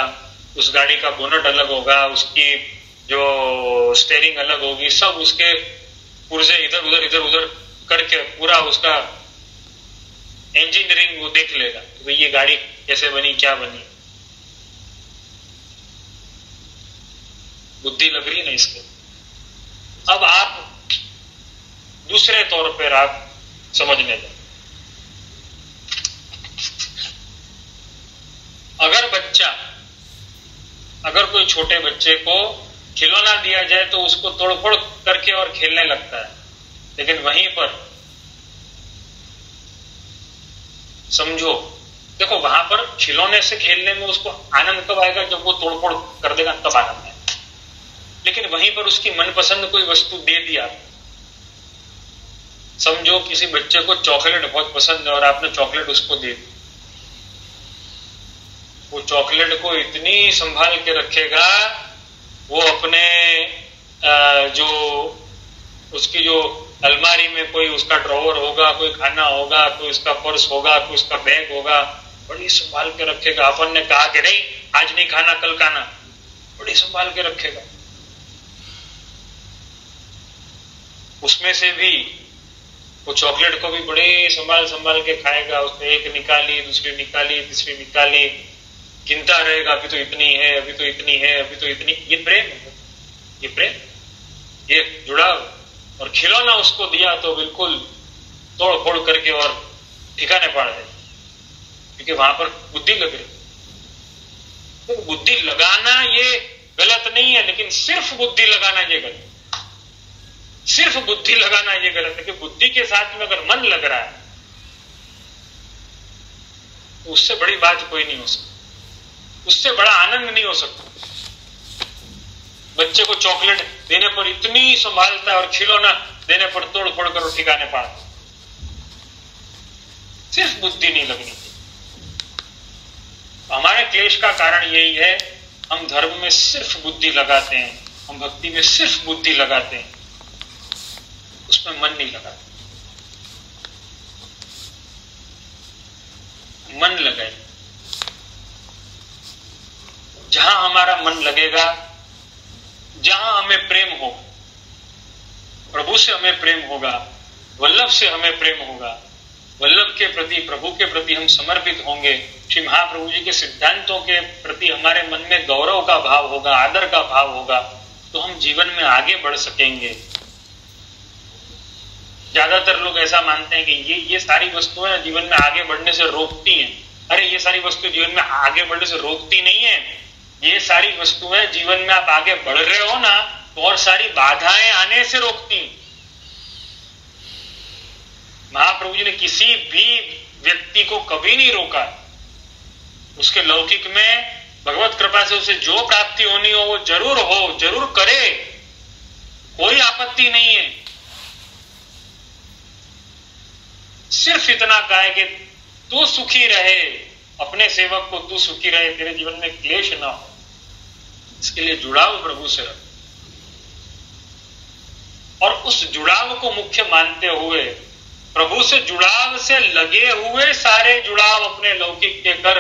उस गाड़ी का बोनट अलग होगा, उसकी जो स्टीयरिंग अलग होगी, सब उसके पुर्जे इधर उधर करके पूरा उसका इंजीनियरिंग वो देख लेगा कि ये गाड़ी कैसे बनी, क्या बनी। बुद्धि लग रही है ना इसको। अब आप दूसरे तौर पर आप समझने जाए, अगर कोई छोटे बच्चे को खिलौना दिया जाए तो उसको तोड़फोड़ करके और खेलने लगता है, लेकिन वहीं पर समझो, देखो वहां पर खिलौने से खेलने में उसको आनंद कब आएगा, जब वो तोड़फोड़ कर देगा तब आनंद है। लेकिन वहीं पर उसकी मनपसंद कोई वस्तु दे दिया, समझो किसी बच्चे को चॉकलेट बहुत पसंद है और आपने चॉकलेट उसको दे दी, वो चॉकलेट को इतनी संभाल के रखेगा, वो अपने जो उसकी जो अलमारी में कोई उसका ड्रॉवर होगा, कोई खाना होगा, कोई उसका पर्स होगा, कोई उसका बैग होगा, बड़ी संभाल के रखेगा। अपन ने कहा कि नहीं आज नहीं खाना कल खाना, बड़ी संभाल के रखेगा। उसमें से भी वो चॉकलेट को भी बड़े संभाल संभाल के खाएगा। उसने एक निकाली, दूसरी निकाली, तीसरी निकाली, गिनता रहेगा, अभी तो इतनी है, अभी तो इतनी है, अभी तो इतनी। ये प्रेम है, ये प्रेम, ये जुड़ाव। और खिलौना उसको दिया तो बिल्कुल तोड़ फोड़ करके और ठिकाने पाड़ है, क्योंकि वहां पर बुद्धि लग रही। तो बुद्धि लगाना ये गलत नहीं है, लेकिन सिर्फ बुद्धि लगाना ये गलत, सिर्फ बुद्धि लगाना ये गलत है। कि बुद्धि के साथ में अगर मन लग रहा है तो उससे बड़ी बात कोई नहीं हो सकती, उससे बड़ा आनंद नहीं हो सकता। बच्चे को चॉकलेट देने पर इतनी संभालता है और खिलौना देने पर तोड़ फोड़ कर ठिकाने पाड़ता। सिर्फ बुद्धि नहीं लगनी चाहिए। हमारे क्लेश का कारण यही है, हम धर्म में सिर्फ बुद्धि लगाते हैं, हम भक्ति में सिर्फ बुद्धि लगाते हैं, उसमें मन नहीं लगाते। मन लगाए, जहां हमारा मन लगेगा, जहां हमें प्रेम हो, प्रभु से हमें प्रेम होगा, वल्लभ से हमें प्रेम होगा, वल्लभ के प्रति, प्रभु के प्रति हम समर्पित होंगे, श्री महाप्रभु जी के सिद्धांतों के प्रति हमारे मन में गौरव का भाव होगा, आदर का भाव होगा, तो हम जीवन में आगे बढ़ सकेंगे। ज्यादातर लोग ऐसा मानते हैं कि ये सारी वस्तुएं जीवन में आगे बढ़ने से रोकती हैं। अरे ये सारी वस्तुएं जीवन में आगे बढ़ने से रोकती नहीं है, ये सारी वस्तुएं जीवन में आप आगे बढ़ रहे हो ना, तो और सारी बाधाएं आने से रोकती। महाप्रभु जी ने किसी भी व्यक्ति को कभी नहीं रोका। उसके लौकिक में भगवत कृपा से उसे जो प्राप्ति होनी हो वो जरूर हो, जरूर करे, कोई आपत्ति नहीं है। सिर्फ इतना कहा है कि तू सुखी रहे, अपने सेवक को तू सुखी रहे, तेरे जीवन में क्लेश ना हो, इसके लिए जुड़ाव प्रभु से रख। और उस जुड़ाव को मुख्य मानते हुए प्रभु से जुड़ाव से लगे हुए सारे जुड़ाव अपने लौकिक के कर,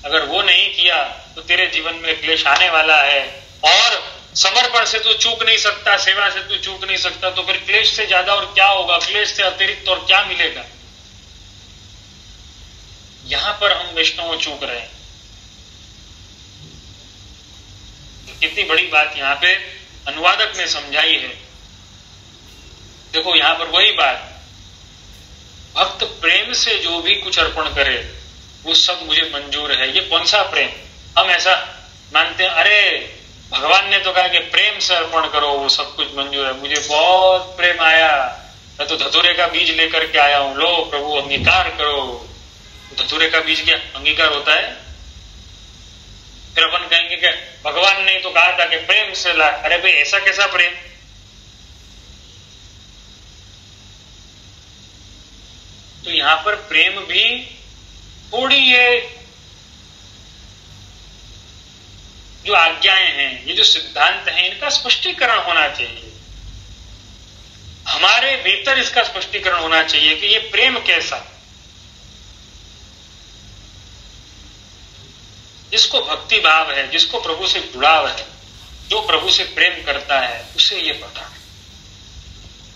अगर वो नहीं किया तो तेरे जीवन में क्लेश आने वाला है। और समर्पण से तू चूक नहीं सकता, सेवा से तू चूक नहीं सकता, तो फिर क्लेश से ज्यादा और क्या होगा, क्लेश से अतिरिक्त और क्या मिलेगा। यहां पर हम वैष्णव चूक रहे हैं। कितनी बड़ी बात यहां पे अनुवादक ने समझाई है। देखो यहां पर वही बात, भक्त प्रेम से जो भी कुछ अर्पण करे वो सब मुझे मंजूर है। ये कौन सा प्रेम? हम ऐसा मानते हैं, अरे भगवान ने तो कहा कि प्रेम से अर्पण करो, वो सब कुछ मंजूर है। मुझे बहुत प्रेम आया, मैं तो धतूरे का बीज लेकर के आया हूं, लो प्रभु अंगीकार करो। धतूरे का बीज क्या अंगीकार होता है? फिर अपन कहेंगे कि भगवान ने तो कहा था कि प्रेम से ला। अरे भाई ऐसा कैसा प्रेम? तो यहां पर प्रेम भी थोड़ी ये जो आज्ञाएं हैं, ये जो सिद्धांत हैं, इनका स्पष्टीकरण होना चाहिए। हमारे भीतर इसका स्पष्टीकरण होना चाहिए कि ये प्रेम कैसा। जिसको भक्ति भाव है, जिसको प्रभु से जुड़ाव है, जो प्रभु से प्रेम करता है, उसे ये पता है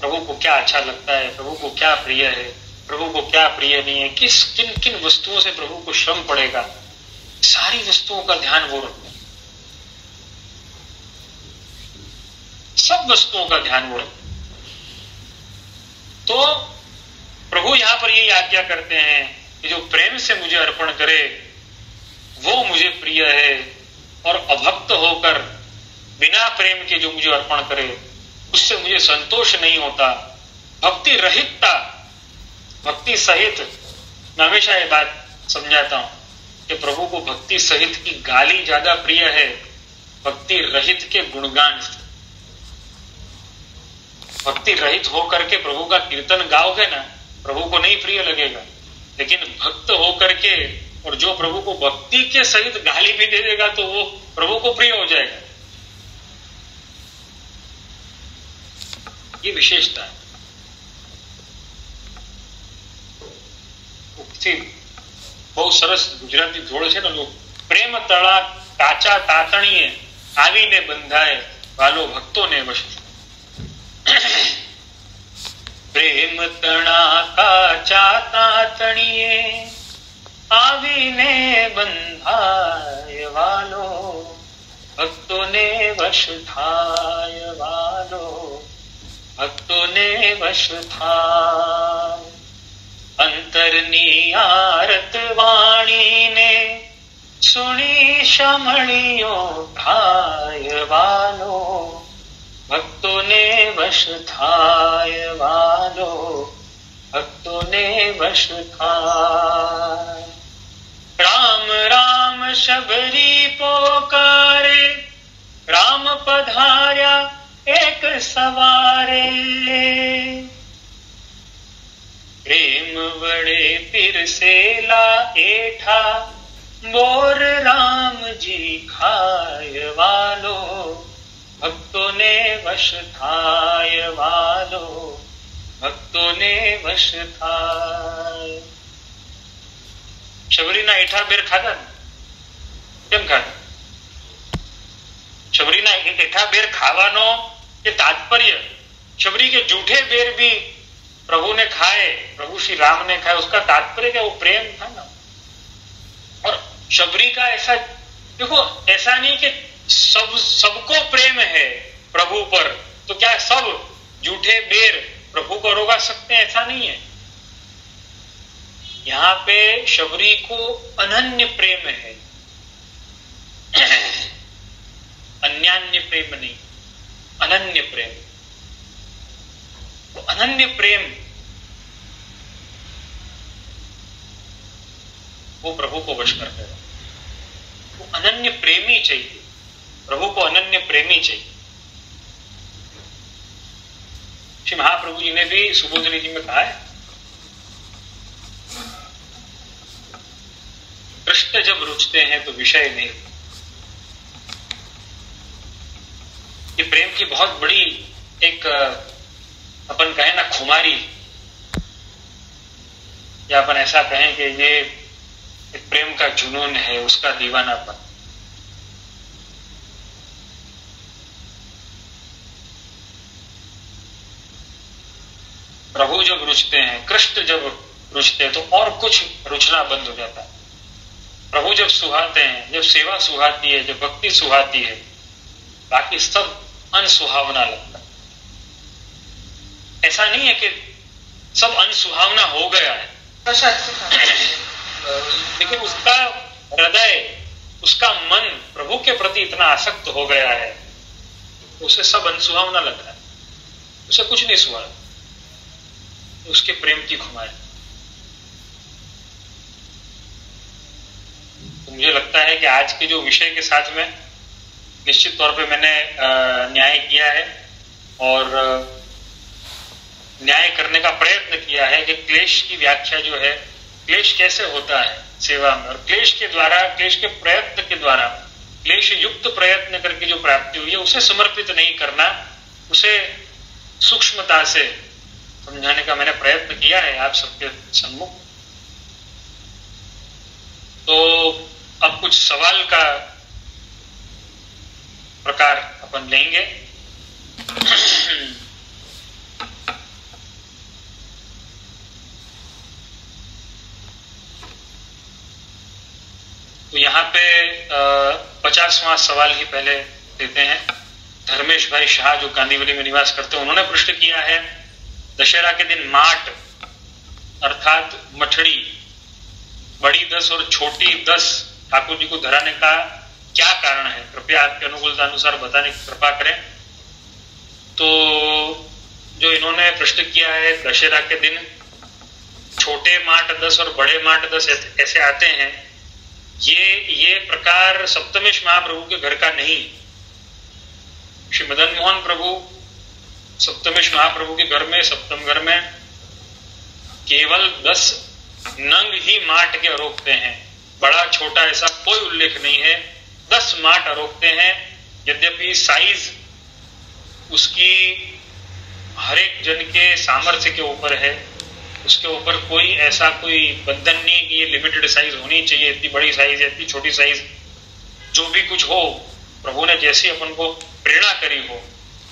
प्रभु को क्या अच्छा लगता है, प्रभु को क्या प्रिय है, प्रभु को क्या प्रिय नहीं है, किन किन वस्तुओं से प्रभु को श्रम पड़ेगा। सारी वस्तुओं का ध्यान वो रखता है, सब वस्तुओं का ध्यान वो रखता है। तो प्रभु यहां पर यही आज्ञा करते हैं कि जो प्रेम से मुझे अर्पण करे वो मुझे प्रिय है, और अभक्त होकर बिना प्रेम के जो मुझे अर्पण करे उससे मुझे संतोष नहीं होता। भक्ति रहितता, भक्ति सहित, मैं हमेशा ये बात समझाता हूं कि प्रभु को भक्ति सहित की गाली ज्यादा प्रिय है भक्ति रहित के गुणगान से। भक्ति रहित होकर के प्रभु का कीर्तन गाओगे ना, प्रभु को नहीं प्रिय लगेगा, लेकिन भक्त होकर के और जो प्रभु को भक्ति के सहित गाली भी दे देगा तो वो प्रभु को प्रिय हो जाएगा। ये विशेषता है। बहुत सरस गुजराती जोड़ है ना लोग, प्रेम तड़ा काचा तातणीए आवीने बंधाए वालो भक्तों ने वश। प्रेम तणा काचा तातणीए आवीने बंधाय वालो भक्तों ने वश थाय वालो भक्तों ने वश थाय। अंतरनी आरत वाणी ने सुनी शमणियों भाय वालो भक्तों ने वश थाय वालो भक्तों ने वश थाय। राम राम शबरी पोकारे राम पधार्या एक सवारे। प्रेम वड़े फिर से ला एठा मोर राम जी खाय वालो भक्तों ने वश थाय वालो भक्तों ने वश थाय। शबरीना एठा बेर खाधा केम खाधा? शबरीना एठा बेर खावानो ये तात्पर्य, शबरी के जूठे बेर भी प्रभु ने खाए, प्रभु श्री राम ने खाए, उसका तात्पर्य क्या? वो प्रेम था ना। और शबरी का ऐसा देखो, ऐसा नहीं कि सबको प्रेम है प्रभु पर, तो क्या सब जूठे बेर प्रभु को रोका सकते हैं? ऐसा नहीं है। यहां पे शबरी को अनन्य प्रेम है, अन्यान्य प्रेम नहीं, अनन्य प्रेम। तो अनन्य प्रेम वो प्रभु को वश कर देगा। वो अनन्य प्रेमी चाहिए, प्रभु को अनन्य प्रेमी चाहिए। श्री महाप्रभु जी ने भी सुबोधनी जी में कहा है, कृष्ण जब रुचते हैं तो विषय नहीं। ये प्रेम की बहुत बड़ी एक अपन कहें ना खुमारी, या अपन ऐसा कहें कि ये एक प्रेम का जुनून है, उसका दीवानापन। प्रभु जब रुचते हैं, कृष्ण जब रुचते हैं तो और कुछ रुचना बंद हो जाता है। प्रभु जब सुहाते हैं, जब सेवा सुहाती है, जब भक्ति सुहाती है, बाकी सब अनसुहावना लगता है। ऐसा नहीं है कि सब अनसुहावना हो गया है, लेकिन उसका हृदय, उसका मन प्रभु के प्रति इतना आसक्त हो गया है, उसे सब अनसुहावना लग रहा है, उसे कुछ नहीं सुहा, उसके प्रेम की खुमारी। तो मुझे लगता है कि आज के जो विषय के साथ में निश्चित तौर पे मैंने न्याय किया है और न्याय करने का प्रयत्न किया है कि क्लेश की व्याख्या जो है, क्लेश कैसे होता है सेवा में, और क्लेश के द्वारा, क्लेश के प्रयत्न के द्वारा, क्लेश युक्त प्रयत्न करके जो प्राप्ति हुई है उसे समर्पित नहीं करना, उसे सूक्ष्मता से समझाने का मैंने प्रयत्न किया है आप सबके सम्मुख। तो अब कुछ सवाल का प्रकार अपन लेंगे। तो यहाँ पे 50वां सवाल ही पहले देते हैं। धर्मेश भाई शाह जो कांदीवली में निवास करते हैं, उन्होंने प्रश्न किया है, दशहरा के दिन माट अर्थात मठड़ी बड़ी 10 और छोटी 10 ठाकुर जी को धराने का क्या कारण है, कृपया आपके अनुकूलता अनुसार बताने की कृपा करें। तो जो इन्होंने प्रश्न किया है, दशहरा के दिन छोटे माट 10 और बड़े माट 10 ऐसे आते हैं, ये प्रकार सप्तमेश महाप्रभु के घर का नहीं। श्री मदन मोहन प्रभु सप्तमेश महाप्रभु के घर में, सप्तम घर में केवल 10 नंग ही माट के आरोपते हैं, बड़ा छोटा ऐसा कोई उल्लेख नहीं है। 10 माट आरोपते हैं, यद्यपि साइज उसकी हर एक जन के सामर्थ्य के ऊपर है, उसके ऊपर कोई ऐसा कोई बंधन नहीं कि ये लिमिटेड साइज होनी चाहिए, इतनी बड़ी साइज या इतनी छोटी साइज, जो भी कुछ हो प्रभु ने जैसी अपन को प्रेरणा करी हो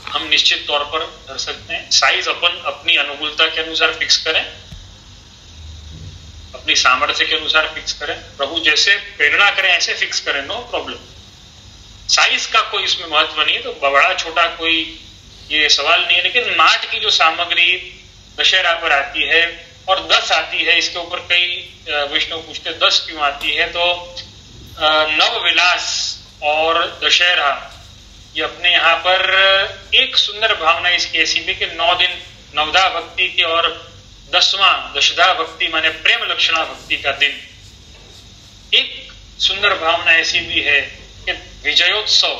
हम निश्चित तौर पर कर सकते हैं। साइज अपन अपनी अनुकूलता के अनुसार फिक्स करें, अपनी सामर्थ्य के अनुसार फिक्स करें, प्रभु जैसे प्रेरणा करें ऐसे फिक्स करें, नो प्रॉब्लम। साइज का कोई इसमें महत्व नहीं है, तो बड़ा छोटा कोई ये सवाल नहीं है। लेकिन माट की जो सामग्री दशहरा पर आती है और 10 आती है, इसके ऊपर कई वैष्णव पूछते 10 क्यों आती है, तो नव विलास और दशहरा ये अपने यहाँ पर एक सुंदर भावना इसकी ऐसी भी कि 9 दिन नवदा भक्ति के और 10वां दशदा भक्ति माने प्रेम लक्षणा भक्ति का दिन। एक सुंदर भावना ऐसी भी है कि विजयोत्सव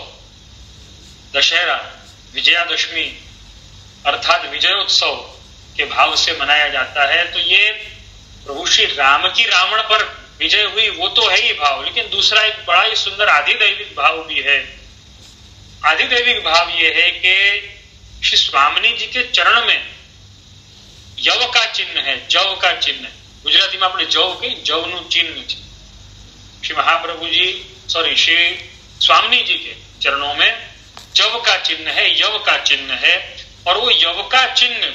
दशहरा विजयादशमी अर्थात विजयोत्सव के भाव से मनाया जाता है। तो ये प्रभु श्री राम की रावण पर विजय हुई वो तो है ही भाव, लेकिन दूसरा एक बड़ा ही सुंदर आधिदैविक भाव भी है। आधिदैविक भाव ये है कि श्री स्वामिनी जी के चरण में यव का चिन्ह है, जव का चिन्ह। गुजराती में अपने जव के जवनु चिन्ह श्री महाप्रभु जी श्री स्वामिनी जी के चरणों में जव का चिन्ह है, यव का चिन्ह है। और वो यव का चिन्ह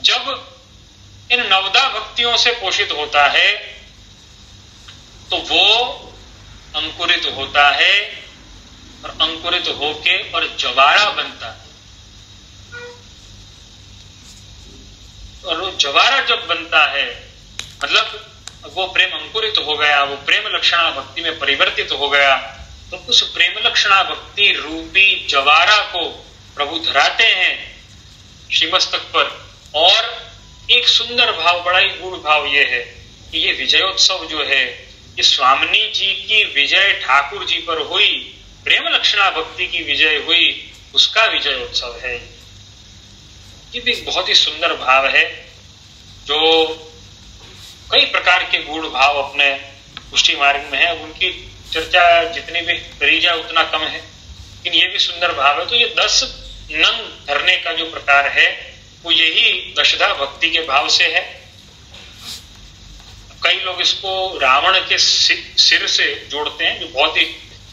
जब इन नवदा भक्तियों से पोषित होता है तो वो अंकुरित होता है और अंकुरित होके और जवारा बनता है। और वो जवारा जब बनता है मतलब वो प्रेम अंकुरित हो गया, वो प्रेम लक्षणा भक्ति में परिवर्तित हो गया, तो उस प्रेम लक्षणा भक्ति रूपी जवारा को प्रभु धराते हैं श्रीमस्तक पर। और एक सुंदर भाव, बड़ा ही गूढ़ भाव ये है कि ये विजयोत्सव जो है ये स्वामिनी जी की विजय ठाकुर जी पर हुई, प्रेम लक्षणा भक्ति की विजय हुई, उसका विजयोत्सव है। ये भी बहुत ही सुंदर भाव है जो कई प्रकार के गूढ़ भाव अपने पुष्टि मार्ग में है। उनकी चर्चा जितनी भी करी जाए उतना कम है, लेकिन ये भी सुंदर भाव है। तो ये 10 नंग धरने का जो प्रकार है वो यही दशदा भक्ति के भाव से है। कई लोग इसको रावण के सिर से जोड़ते हैं जो बहुत ही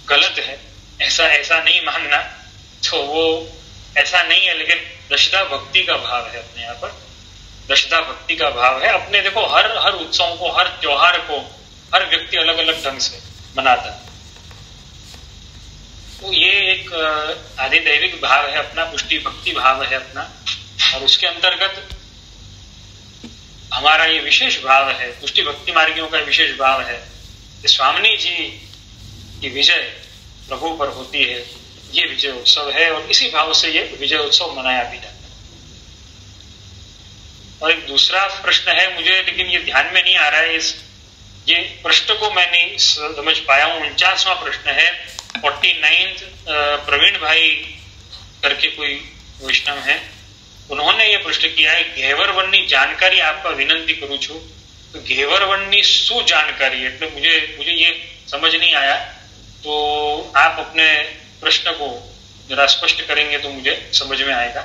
गलत है, ऐसा नहीं मानना, तो वो ऐसा नहीं है। लेकिन दशदा भक्ति का भाव है अपने यहाँ पर, दशदा भक्ति का भाव है। अपने देखो हर उत्सव को, हर त्योहार को हर व्यक्ति अलग अलग ढंग से मनाता है। तो ये एक आधिदैविक भाव है अपना, पुष्टि भक्ति भाव है अपना। और उसके अंतर्गत हमारा ये विशेष भाव है, पुष्टि भक्ति मार्गियों का विशेष भाव है कि स्वामिनी जी की विजय प्रभु पर होती है, ये विजय उत्सव है। और इसी भाव से ये विजय उत्सव मनाया भी जाता है। और एक दूसरा प्रश्न है मुझे, लेकिन ये ध्यान में नहीं आ रहा है, ये प्रश्न को मैं नहीं समझ पाया हूं। 49वां प्रश्न है, 49 प्रवीण भाई करके कोई वैष्णव है, उन्होंने ये प्रश्न किया है, घेवरवन्नी जानकारी आपका विनंती करूं छू। तो घेवरवन्नी शू जानकारी, એટલે मुझे ये समझ नहीं आया। तो आप अपने प्रश्न को जरा स्पष्ट करेंगे तो मुझे समझ में आएगा।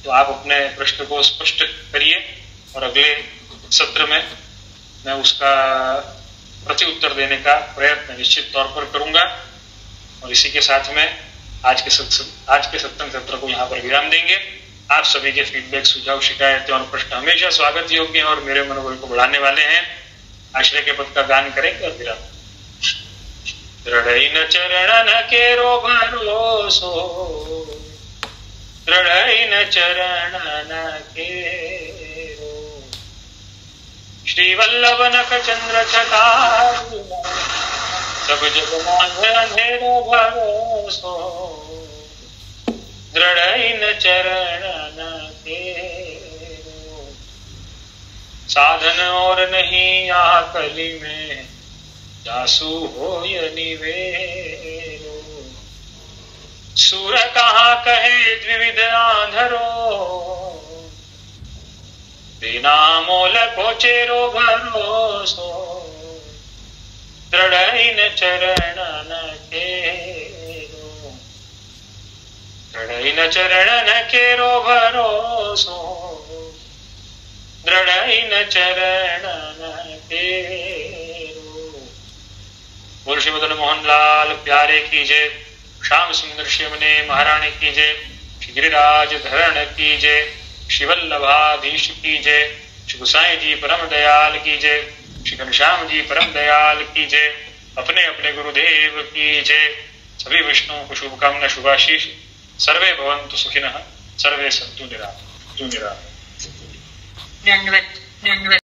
तो आप अपने प्रश्न को स्पष्ट करिए और अगले सत्र में मैं उसका प्रति उत्तर देने का प्रयत्न निश्चित तौर पर करूंगा। और इसी के साथ में आज के सत्संग सत्र को यहाँ पर विराम देंगे। आप सभी के फीडबैक, सुझाव, शिकायतें और प्रश्न हमेशा स्वागत योग्य हैं और मेरे मनोबल को बढ़ाने वाले हैं। आश्रय के पद का गान करेंगे और विराम। दृढ़ चरण केरो भरोसो, दृढ़ चरण केरो। श्री वल्लभ नख चंद्र छटारु सब जग मांझ अंधेरो भरोसो दृढ़ इन चरणन केरो साधन और नहीं आकली में जासु होय निवेरो सूर कहाँ कहे द्विविध आंधरो बिना मोल को चेरो भरोसो दृढ़ इन चरणन केरो दृढ़ इन चरणन केरो भरोसो दृढ़ इन चरणन केरो। बोल श्री मदन मोहन लाल प्यारे की जय। श्याम सुंदर शिवने महारानी की जय। श्री गिरिराज धरण की जय। श्री वल्लभाधीश की जय। श्री गोसाई जी परम दयाल की जय। श्री घनश्याम जी परम दयाल की जय। अपने अपने गुरुदेव की जय। सभी विष्णु को शुभकामना शुभाशीष। सर्वे भवन्तु सुखिनः सर्वे सन्तु निरामयाः।